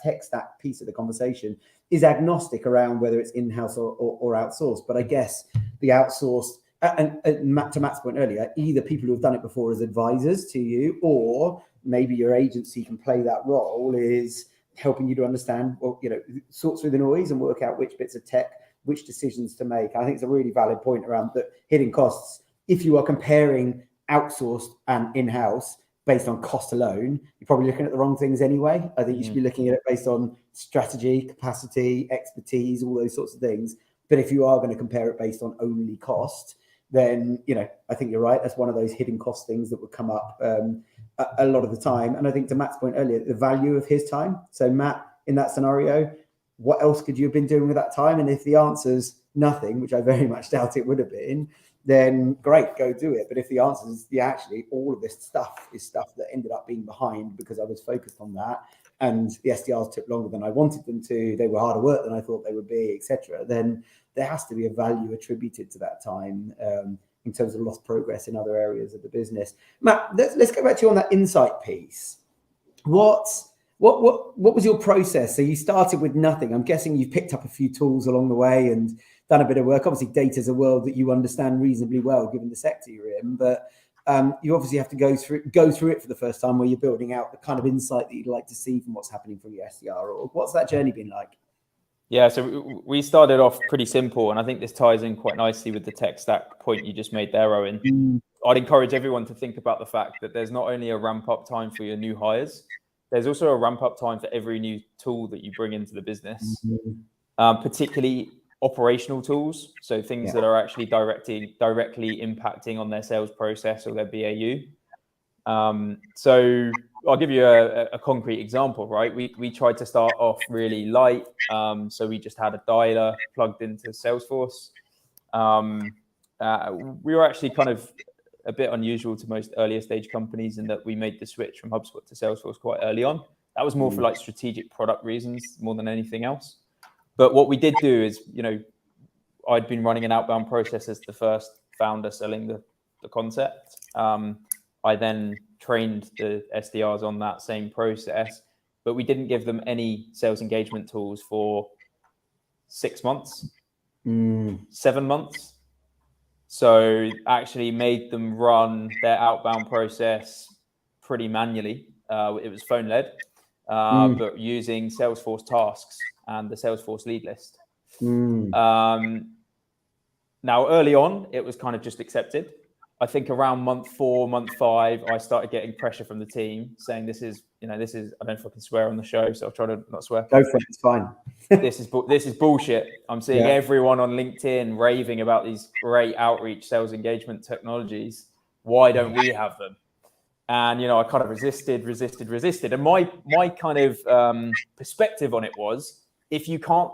tech stack piece of the conversation is agnostic around whether it's in-house or outsourced. But I guess the outsourced, and to Matt's point earlier, either people who have done it before as advisors to you, or maybe your agency can play that role, is helping you to understand, sort through the noise and work out which bits of tech, which decisions to make. I think it's a really valid point around the hidden costs. If you are comparing outsourced and in-house, based on cost alone, you're probably looking at the wrong things anyway. I think you should be looking at it based on strategy, capacity, expertise, all those sorts of things. But if you are going to compare it based on only cost, then, I think you're right. That's one of those hidden cost things that would come up a lot of the time. And I think to Matt's point earlier, the value of his time. So Matt, in that scenario, what else could you have been doing with that time? And if the answer's nothing, which I very much doubt it would have been, then great, go do it. But if the answer is, actually, all of this stuff is stuff that ended up being behind because I was focused on that, and the SDRs took longer than I wanted them to, they were harder work than I thought they would be, etc., then there has to be a value attributed to that time in terms of lost progress in other areas of the business. Matt, let's go back to you on that insight piece. What was your process? So you started with nothing. I'm guessing you've picked up a few tools along the way and done a bit of work. Obviously, data is a world that you understand reasonably well, given the sector you're in. But you obviously have to go through it for the first time, where you're building out the kind of insight that you'd like to see from what's happening from your SDR. Or what's that journey been like? Yeah, so we started off pretty simple, and I think this ties in quite nicely with the tech stack point you just made there, Owen. I'd encourage everyone to think about the fact that there's not only a ramp-up time for your new hires, there's also a ramp-up time for every new tool that you bring into the business, particularly operational tools, so things that are actually directly impacting on their sales process or their BAU. So I'll give you a concrete example, right? We tried to start off really light. So we just had a dialer plugged into Salesforce. We were actually kind of a bit unusual to most earlier stage companies in that we made the switch from HubSpot to Salesforce quite early on. That was more for like strategic product reasons more than anything else. But what we did do is, I'd been running an outbound process as the first founder selling the concept. I then trained the SDRs on that same process, but we didn't give them any sales engagement tools for 6 months, 7 months. So actually made them run their outbound process pretty manually. It was phone led, but using Salesforce tasks and the Salesforce lead list. Now, early on, it was kind of just accepted. I think around month 4, month 5, I started getting pressure from the team saying, this is, I don't know if I can swear on the show, so I'll try to not swear. Go for it, it's fine. This is bullshit. I'm seeing everyone on LinkedIn raving about these great outreach sales engagement technologies. Why don't we have them? And, I kind of resisted. And my kind of perspective on it was, if you can't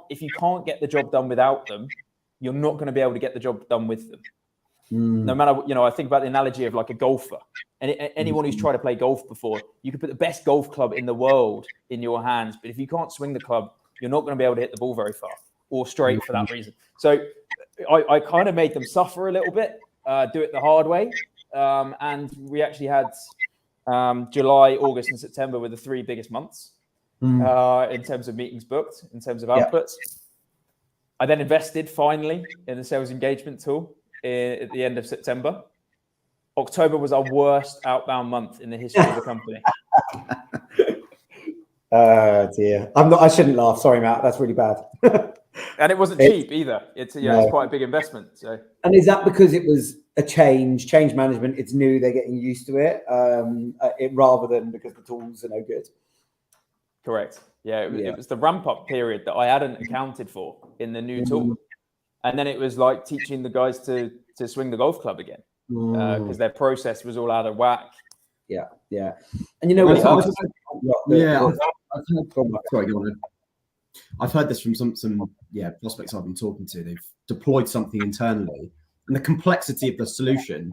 get the job done without them, you're not going to be able to get the job done with them. No matter, I think about the analogy of like a golfer. And anyone who's tried to play golf before, you could put the best golf club in the world in your hands, but if you can't swing the club, you're not going to be able to hit the ball very far or straight for that reason. So I kind of made them suffer a little bit, do it the hard way. And we actually had July, August, and September were the 3 biggest months in terms of meetings booked, in terms of outputs. I then invested finally in the sales engagement tool at the end of September. October was our worst outbound month in the history of the company. Dear. I shouldn't laugh. Sorry, Matt. That's really bad. And it wasn't cheap either. It's quite a big investment. So. And is that because it was a change management? It's new. They're getting used to it, rather than because the tools are no good. Correct. Yeah, it was the ramp up period that I hadn't accounted for in the new tool. And then it was like teaching the guys to swing the golf club again because their process was all out of whack. Yeah. And what? I've heard this from some prospects I've been talking to. They've deployed something internally, and the complexity of the solution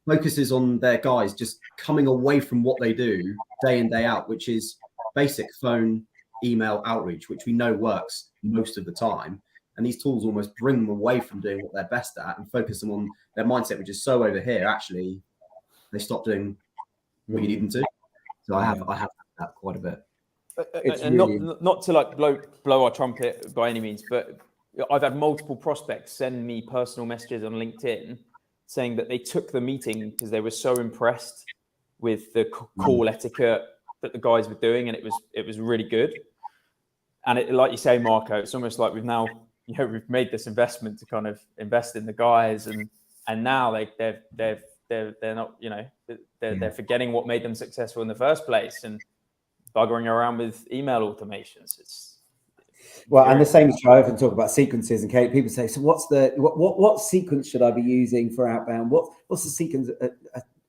focuses on their guys just coming away from what they do day in, day out, which is basic phone, email outreach, which we know works most of the time. And these tools almost bring them away from doing what they're best at and focus them on their mindset, which is so over here. Actually, they stop doing what you need them to. So I have that quite a bit. And really... not to like blow our trumpet by any means, but I've had multiple prospects send me personal messages on LinkedIn saying that they took the meeting because they were so impressed with the call etiquette that the guys were doing, and it was really good. And it, like you say, Marco, it's almost like we've now we've made this investment to kind of invest in the guys, and now they've they're not, you know, they're forgetting what made them successful in the first place and buggering around with email automations. Well, and the same is true. I often talk about sequences, and people say, "So, what's the what sequence should I be using for outbound? What's the sequence?"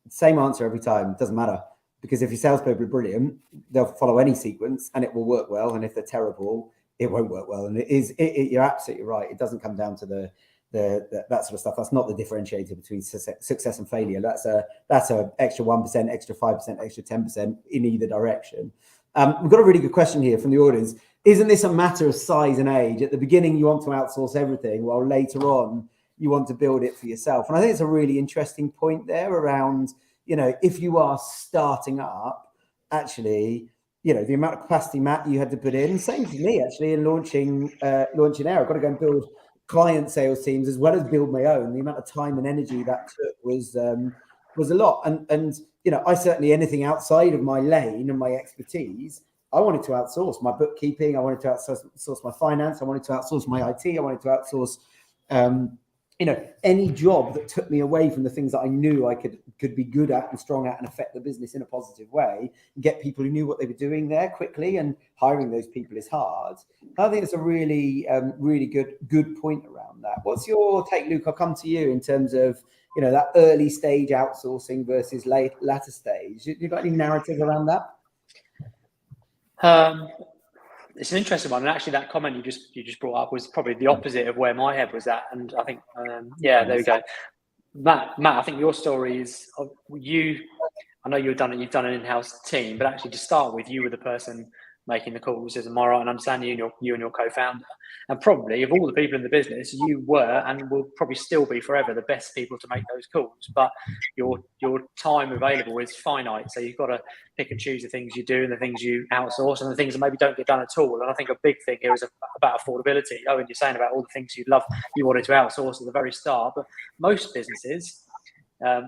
Same answer every time. It doesn't matter, because if your salespeople are brilliant, they'll follow any sequence and it will work well. And if they're terrible, it won't work well. And you're absolutely right. It doesn't come down to the that sort of stuff. That's not the differentiator between success and failure. That's a extra 1%, extra 5%, extra 10% in either direction. We've got a really good question here from the audience. Isn't this a matter of size and age? At the beginning, you want to outsource everything, while later on, you want to build it for yourself. And I think it's a really interesting point there around, you know, if you are starting up, actually, you know, the amount of capacity, Matt, you had to put in. Same for me, actually, in launching Air. I've got to go and build client sales teams as well as build my own. The amount of time and energy that took was a lot. And you know, I certainly, anything outside of my lane and my expertise, I wanted to outsource my bookkeeping. I wanted to outsource my finance. I wanted to outsource my IT. I wanted to outsource, you know, any job that took me away from the things that I knew I could be good at and strong at and affect the business in a positive way. Get people who knew what they were doing there quickly, and hiring those people is hard. I think it's a really, really good point around that. What's your take, Luke? I'll come to you in terms of, you know, that early stage outsourcing versus latter stage. You got any narrative around that? It's an interesting one, and actually, that comment you just brought up was probably the opposite of where my head was at. And I think, there we go, Matt. I think your story is you. I know you've done an in-house team, but actually, to start with, you were the person making the calls. Am I right? And understand you and your co-founder, and probably of all the people in the business, you were and will probably still be forever the best people to make those calls. But your time available is finite, so you've got to pick and choose the things you do and the things you outsource and the things that maybe don't get done at all. And I think a big thing here is about affordability. Owen, you're saying about all the things you wanted to outsource at the very start, but most businesses,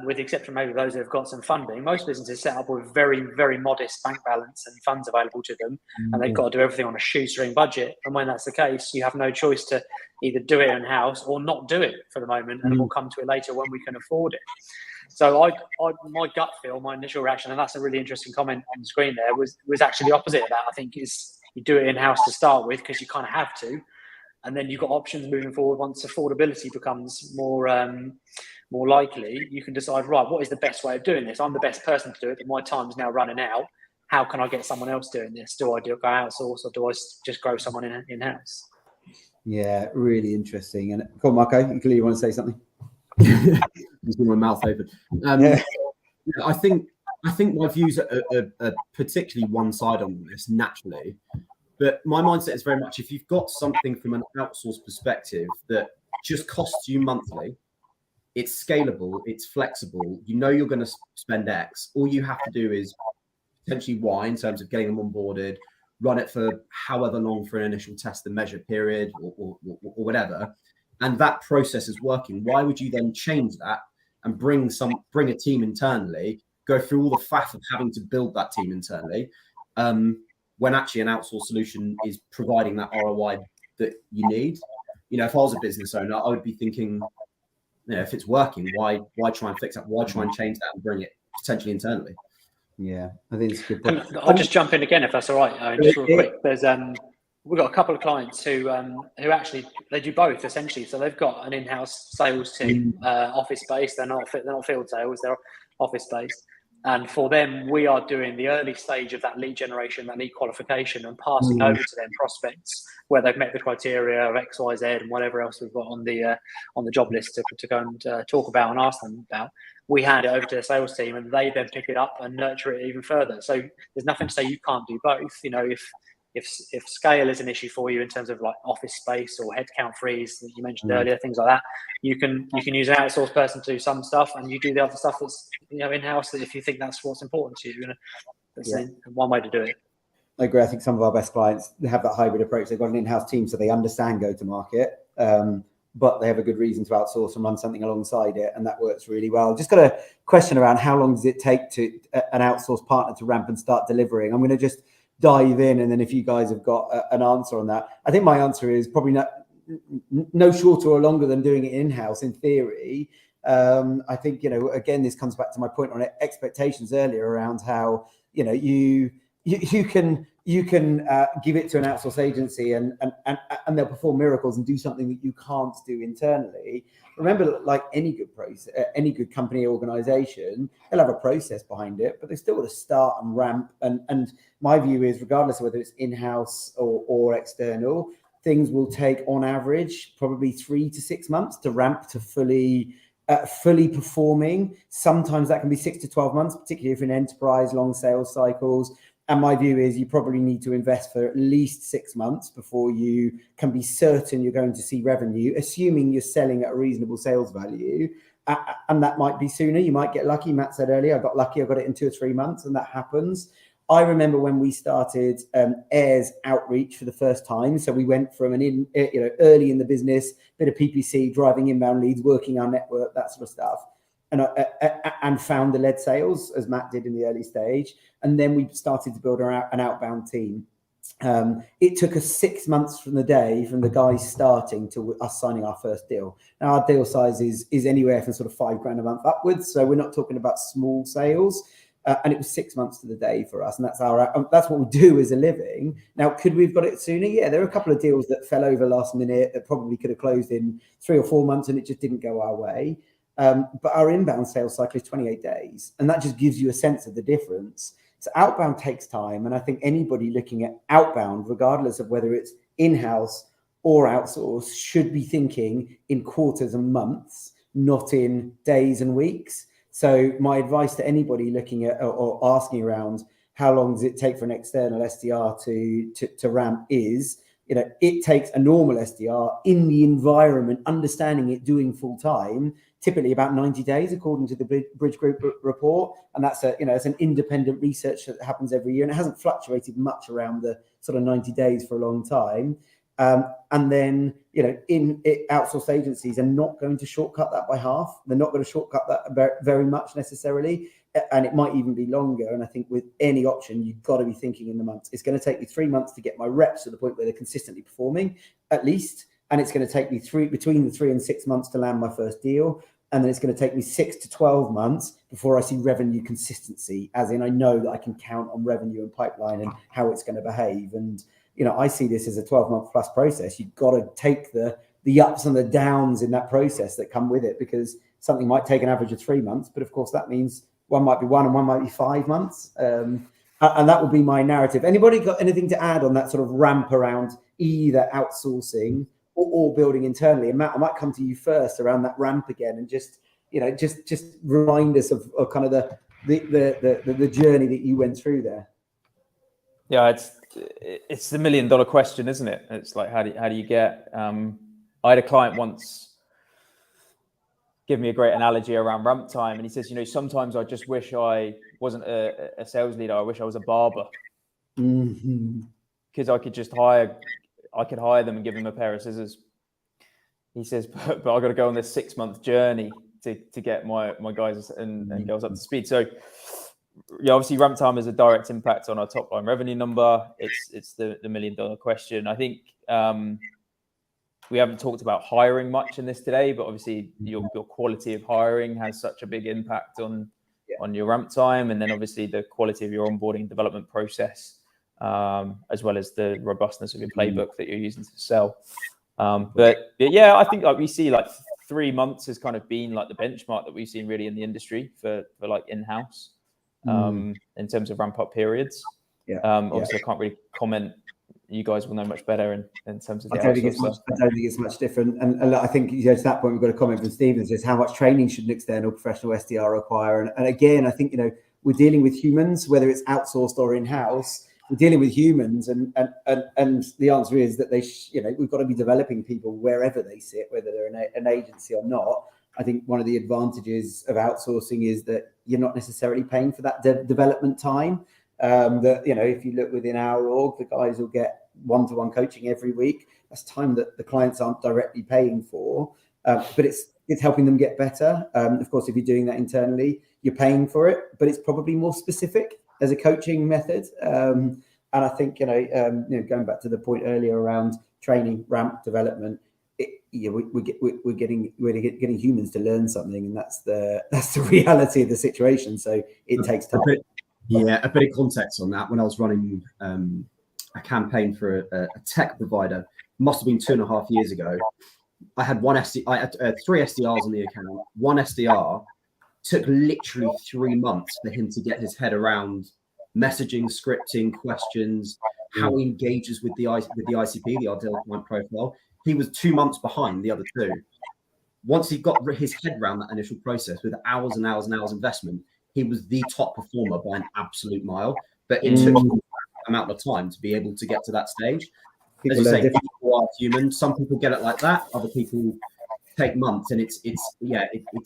with the exception maybe those that have got some funding, most businesses set up with very, very modest bank balance and funds available to them, and they've got to do everything on a shoestring budget. And when that's the case, you have no choice to either do it in-house or not do it for the moment, and we'll come to it later when we can afford it. So my gut feel, my initial reaction, and that's a really interesting comment on the screen there, was actually the opposite of that. I think is you do it in-house to start with because you kind of have to, and then you've got options moving forward. Once affordability becomes more likely, you can decide, right, what is the best way of doing this? I'm the best person to do it, but my time's now running out. How can I get someone else doing this? Do I go outsource, or do I just grow someone in-house? Yeah, really interesting. And cool, Marco, you clearly want to say something? Just with my mouth open. I think my views are particularly one side on this naturally, but my mindset is very much, if you've got something from an outsourced perspective that just costs you monthly, it's scalable, it's flexible, you know you're going to spend X, all you have to do is potentially Y in terms of getting them onboarded, run it for however long for an initial test and measure period or whatever, and that process is working. Why would you then change that and bring a team internally, go through all the faff of having to build that team internally, when actually an outsourced solution is providing that ROI that you need? You know, if I was a business owner, I would be thinking, you know, if it's working, why try and fix that? Why try and change that and bring it potentially internally? Yeah, I think it's a good point. I'll just jump in again if that's all right. Just real quick. There's we've got a couple of clients who actually they do both essentially. So they've got an in-house sales team, office based. They're not field sales. They're office based. And for them, we are doing the early stage of that lead generation, that lead qualification, and passing over to them prospects where they've met the criteria of X, Y, Z, and whatever else we've got on the job list to go and talk about and ask them about. We hand it over to the sales team, and they then pick it up and nurture it even further. So there's nothing to say you can't do both. You know, if scale is an issue for you in terms of like office space or headcount freeze that you mentioned earlier, things like that, you can use an outsourced person to do some stuff, and you do the other stuff that's, you know, in-house, if you think that's what's important to you. You know, that's one way to do it. I agree. I think some of our best clients have that hybrid approach. They've got an in-house team, so they understand go-to-market, but they have a good reason to outsource and run something alongside it, and that works really well. Just got a question around how long does it take to an outsourced partner to ramp and start delivering? I'm going to just dive in, and then if you guys have got an answer on that, I think my answer is probably no shorter or longer than doing it in-house in theory. I think, again, this comes back to my point on expectations earlier around how, you can give it to an outsourced agency and they'll perform miracles and do something that you can't do internally. Remember, like any good process, any good company organization, they'll have a process behind it, but they still got to start and ramp. And my view is, regardless of whether it's in-house or external, things will take, on average, probably 3 to 6 months to ramp to fully performing. Sometimes that can be 6 to 12 months, particularly if in enterprise, long sales cycles. And my view is you probably need to invest for at least 6 months before you can be certain you're going to see revenue, assuming you're selling at a reasonable sales value. And that might be sooner. You might get lucky. Matt said earlier, I got lucky. I got it in 2 or 3 months, and that happens. I remember when we started Air's outreach for the first time. So we went from early in the business, bit of PPC, driving inbound leads, working our network, that sort of stuff. And founder-led sales, as Matt did in the early stage. And then we started to build an outbound team. It took us 6 months from the day from the guys starting to us signing our first deal. Now, our deal size is anywhere from sort of $5,000 a month upwards. So we're not talking about small sales. And it was 6 months to the day for us. And that's what we do as a living. Now, could we have got it sooner? Yeah, there were a couple of deals that fell over last minute that probably could have closed in 3 or 4 months, and it just didn't go our way. But our inbound sales cycle is 28 days. And that just gives you a sense of the difference. So outbound takes time. And I think anybody looking at outbound, regardless of whether it's in-house or outsourced, should be thinking in quarters and months, not in days and weeks. So my advice to anybody looking at or asking around how long does it take for an external SDR to ramp is, it takes a normal SDR in the environment, understanding it, doing full time, typically about 90 days, according to the Bridge Group report. And that's it's an independent research that happens every year, and it hasn't fluctuated much around the sort of 90 days for a long time. And then, outsourced agencies are not going to shortcut that by half. They're not going to shortcut that very much necessarily. And it might even be longer. And I think with any option, you've got to be thinking in the months. It's going to take me 3 months to get my reps to the point where they're consistently performing, at least. And it's going to take me between the 3 and 6 months to land my first deal. And then it's going to take me 6 to 12 months before I see revenue consistency, as in I know that I can count on revenue and pipeline and how it's going to behave. And I see this as a 12-month plus process. You've got to take the ups and the downs in that process that come with it, because something might take an average of 3 months, but of course that means one might be 1 and one might be 5 months. And that would be my narrative. Anybody got anything to add on that sort of ramp around either outsourcing or building internally? And Matt, I might come to you first around that ramp again, and just remind us of kind of the journey that you went through there. Yeah, it's the $1 million question, isn't it? It's like, how do you get? I had a client once give me a great analogy around ramp time, and he says, sometimes I just wish I wasn't a sales leader. I wish I was a barber, because I could hire them and give them a pair of scissors. He says, but I got to go on this 6-month journey to get my guys and girls up to speed. So, yeah, obviously ramp time has a direct impact on our top line revenue number. It's the $1 million question. I think we haven't talked about hiring much in this today, but obviously your quality of hiring has such a big impact on your ramp time, and then obviously the quality of your onboarding and development process, as well as the robustness of your playbook that you're using to sell. But yeah, I think like we see like 3 months has kind of been like the benchmark that we've seen really in the industry for like in-house. In terms of ramp up periods. Obviously I can't really comment. You guys will know much better in terms of the I don't think it's much different. And I think to that point, we've got a comment from Stephen that says, how much training should an external professional SDR require? And again, I think, we're dealing with humans, whether it's outsourced or in-house, we're dealing with humans. And the answer is that we've got to be developing people wherever they sit, whether they're an agency or not. I think one of the advantages of outsourcing is that you're not necessarily paying for that development time. If you look within our org, the guys will get one-to-one coaching every week. That's time that the clients aren't directly paying for, but it's helping them get better. Of course, if you're doing that internally, you're paying for it, but it's probably more specific as a coaching method. And I think, going back to the point earlier around training, ramp, development, we're getting humans to learn something, and that's the reality of the situation. So it takes time. A bit of context on that. When I was running a campaign for a tech provider, must have been 2.5 years ago. I had I had 3 SDRs on the account. One SDR took literally 3 months for him to get his head around messaging, scripting, questions, how he engages with the ICP, the ideal client profile. He was 2 months behind the other 2. Once he got his head around that initial process with hours and hours and hours investment, he was the top performer by an absolute mile. But it took him that amount of time to be able to get to that stage. As you say, people are human. Some people get it like that. Other people take months, and it's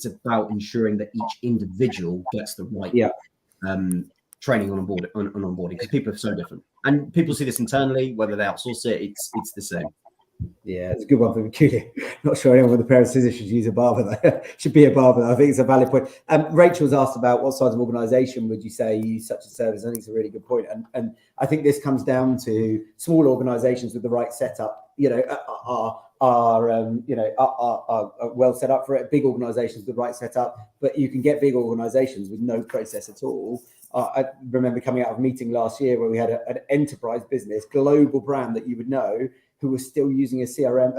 about ensuring that each individual gets the right training on onboarding, because people are so different, and people see this internally, whether they outsource it, it's the same. Yeah, it's a good one for Julie. Not sure anyone with a pair of scissors should use a barber. Should be a barber. I think it's a valid point. Rachel's asked about what size of organisation would you say use such a service. I think it's a really good point, and I think this comes down to small organisations with the right setup. Are well set up for it. Big organisations with the right setup, but you can get big organisations with no process at all. I remember coming out of a meeting last year where we had an enterprise business, global brand that you would know, who was still using a CRM,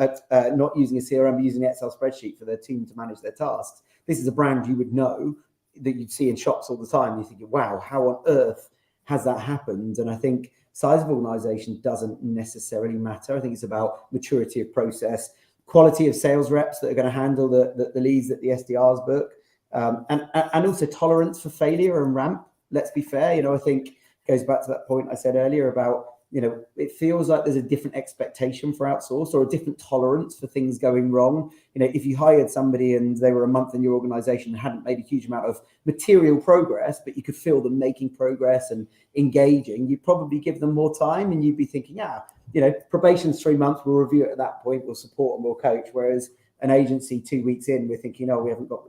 not using a CRM, but using an Excel spreadsheet for their team to manage their tasks. This is a brand you would know, that you'd see in shops all the time. You're thinking, wow, how on earth has that happened? And I think size of organisation doesn't necessarily matter. I think it's about maturity of process, quality of sales reps that are going to handle the leads that the SDRs book, and also tolerance for failure and ramp. Let's be fair. I think it goes back to that point I said earlier about, it feels like there's a different expectation for outsource, or a different tolerance for things going wrong. If you hired somebody and they were a month in your organization and hadn't made a huge amount of material progress, but you could feel them making progress and engaging, you'd probably give them more time, and you'd be thinking, probation's 3 months, we'll review it at that point, we'll support and we'll coach. Whereas an agency 2 weeks in, we're thinking, we haven't got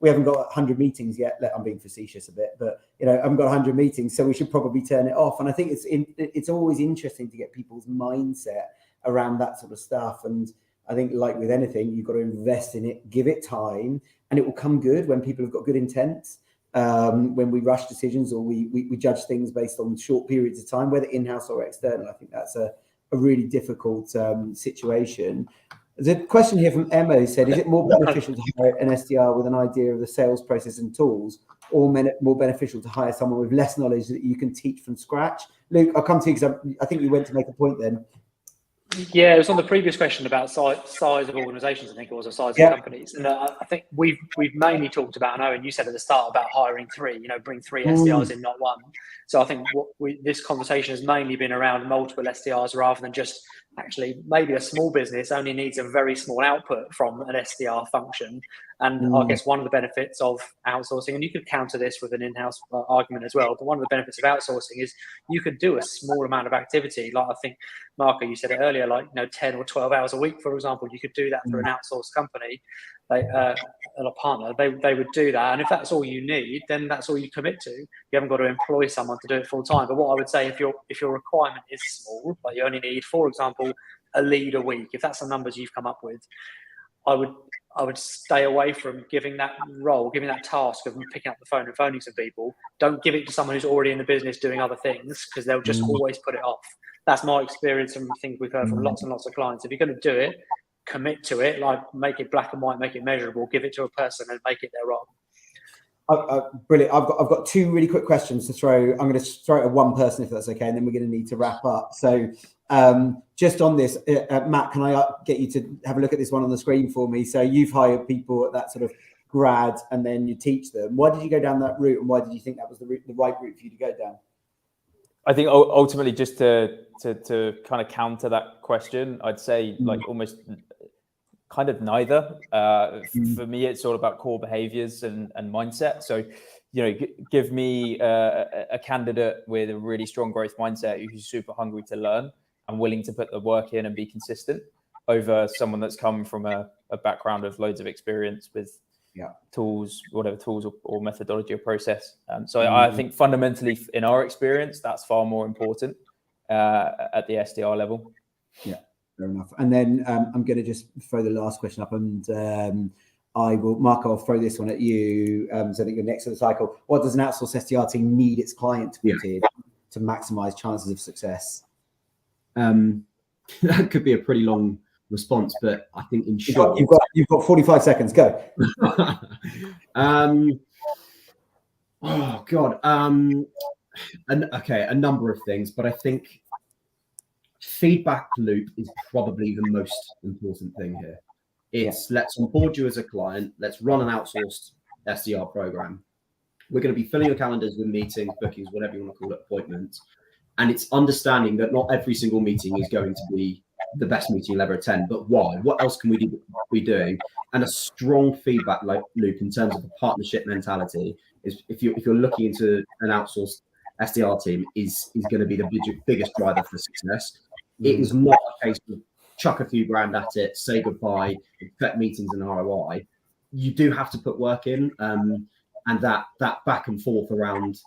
100 meetings yet. I'm being facetious a bit, but I haven't got 100 meetings, so we should probably turn it off. And I think it's always interesting to get people's mindset around that sort of stuff. And I think, like with anything, you've got to invest in it, give it time, and it will come good when people have got good intent. When we rush decisions, or we judge things based on short periods of time, whether in-house or external, I think that's a really difficult situation. There's a question here from Emma who said, is it more beneficial to hire an SDR with an idea of the sales process and tools, or more beneficial to hire someone with less knowledge that you can teach from scratch? Luke, I'll come to you because I think you went to make a point then. Yeah, it was on the previous question about size of organisations. I think it was, a size of companies, and I think we've mainly talked about. I know, and you said at the start about hiring 3. Bring 3 SDRs in, not 1. So I think this conversation has mainly been around multiple SDRs, rather than just actually maybe a small business only needs a very small output from an SDR function. And I guess one of the benefits of outsourcing, and you could counter this with an in-house argument as well, but one of the benefits of outsourcing is you could do a small amount of activity. Like I think, Marco, you said it earlier, 10 or 12 hours a week, for example. You could do that for an outsourced company, and a partner. They would do that. And if that's all you need, then that's all you commit to. You haven't got to employ someone to do it full time. But what I would say, if your requirement is small, like you only need, for example, a lead a week, if that's the numbers you've come up with, I would stay away from giving that role, giving that task of picking up the phone and phoning some people. Don't give it to someone who's already in the business doing other things, because they'll just always put it off. That's my experience and things we've heard from lots and lots of clients. If you're going to do it, commit to it, make it black and white, make it measurable, give it to a person and make it their role. Brilliant. I've got 2 really quick questions to throw. I'm going to throw it at one person if that's okay, and then we're going to need to wrap up. So just on this, Matt, can I get you to have a look at this one on the screen for me? So you've hired people at that sort of grad, and then you teach them. Why did you go down that route, and why did you think that was the right route for you to go down? I think ultimately, just to kind of counter that question, I'd say almost kind of neither. For me, it's all about core behaviors and mindset. So, give me a candidate with a really strong growth mindset who's super hungry to learn and willing to put the work in and be consistent, over someone that's come from a background of loads of experience with tools, whatever tools or methodology or process. So I think fundamentally, in our experience, that's far more important at the SDR level. Fair enough. And then I'm going to just throw the last question up, and Marco, I'll throw this one at you. So I think you're next to the cycle. What does an outsourced SDR team need its client to put in to maximize chances of success? That could be a pretty long response, but I think in short, you've got 45 seconds. Go. Oh God. A number of things, but I think feedback loop is probably the most important thing here. It's let's onboard you as a client. Let's run an outsourced SDR program. We're going to be filling your calendars with meetings, bookings, whatever you want to call it, appointments. And it's understanding that not every single meeting is going to be the best meeting you'll ever attend, but why? What else can we be doing? And a strong feedback loop in terms of a partnership mentality is if you're looking into an outsourced SDR team is going to be the biggest driver for success. It is not a case of chuck a few grand at it, say goodbye, expect meetings and ROI. You do have to put work in, and that back and forth around,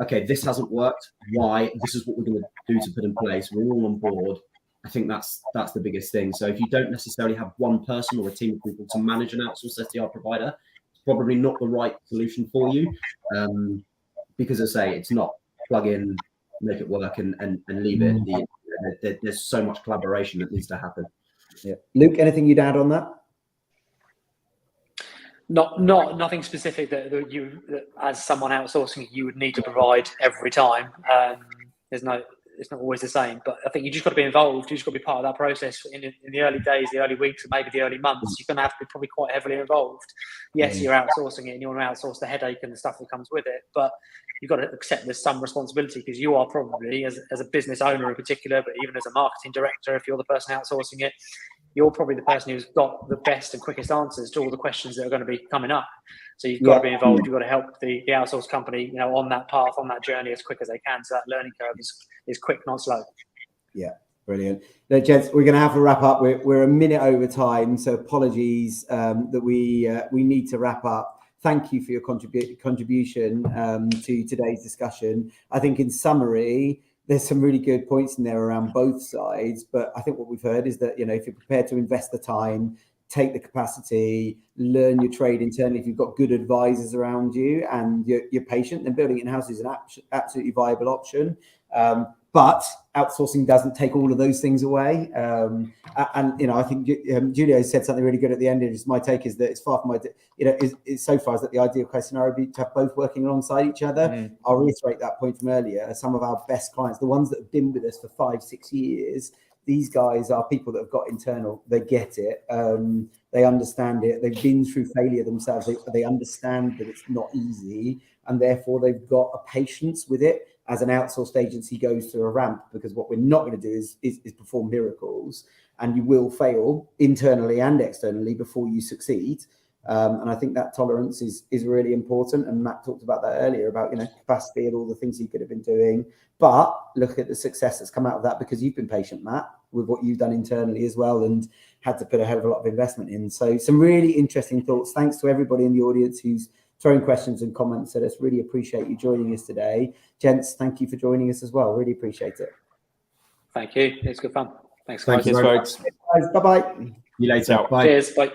okay, this hasn't worked. Why? This is what we're going to do to put in place. We're all on board. I think that's the biggest thing. So if you don't necessarily have one person or a team of people to manage an outsourced SDR provider, it's probably not the right solution for you. Because as I say, it's not plug in, make it work and leave it. There's so much collaboration that needs to happen. Yeah. Luke, anything you'd add on that? Nothing specific that you, as someone outsourcing, you would need to provide every time. It's not always the same, but I think you just got to be involved. You just got to be part of that process in the early days, the early weeks, and maybe the early months. You're going to have to be probably quite heavily involved. Yes, you're outsourcing it, and you want to outsource the headache and the stuff that comes with it, but you've got to accept there's some responsibility because you are probably, as a business owner in particular, but even as a marketing director, if you're the person outsourcing it, you're probably the person who's got the best and quickest answers to all the questions that are going to be coming up. So you've got to be involved. You've got to help the outsourced company, on that path, on that journey as quick as they can. So that learning curve is quick, not slow. Yeah, brilliant. Now, gents, we're going to have to wrap up. We're a minute over time, so apologies that we need to wrap up. Thank you for your contribution to today's discussion. I think in summary, there's some really good points in there around both sides, but I think what we've heard is that, if you're prepared to invest the time, take the capacity, learn your trade internally, if you've got good advisors around you and you're patient, then building it in-house is an absolutely viable option. But outsourcing doesn't take all of those things away. And I think Julio said something really good at the end. My take is that it's far from it's so far as that the ideal case scenario would be to have both working alongside each other. I'll reiterate that point from earlier. Some of our best clients, the ones that have been with us for 5-6 years, these guys are people that have got internal. They get it. They understand it. They've been through failure themselves. They understand that it's not easy, and therefore they've got a patience with it as an outsourced agency goes through a ramp, because what we're not going to do is perform miracles, and you will fail internally and externally before you succeed. And I think that tolerance is really important. And Matt talked about that earlier about, capacity and all the things he could have been doing. But look at the success that's come out of that, because you've been patient, Matt, with what you've done internally as well, and had to put a hell of a lot of investment in. So some really interesting thoughts. Thanks to everybody in the audience who's throwing questions and comments at us. Really appreciate you joining us today. Gents, thank you for joining us as well. Really appreciate it. Thank you. It's good fun. Thanks, Thank guys. you, folks. Bye-bye. See you later. Ciao. Bye. Cheers. Bye.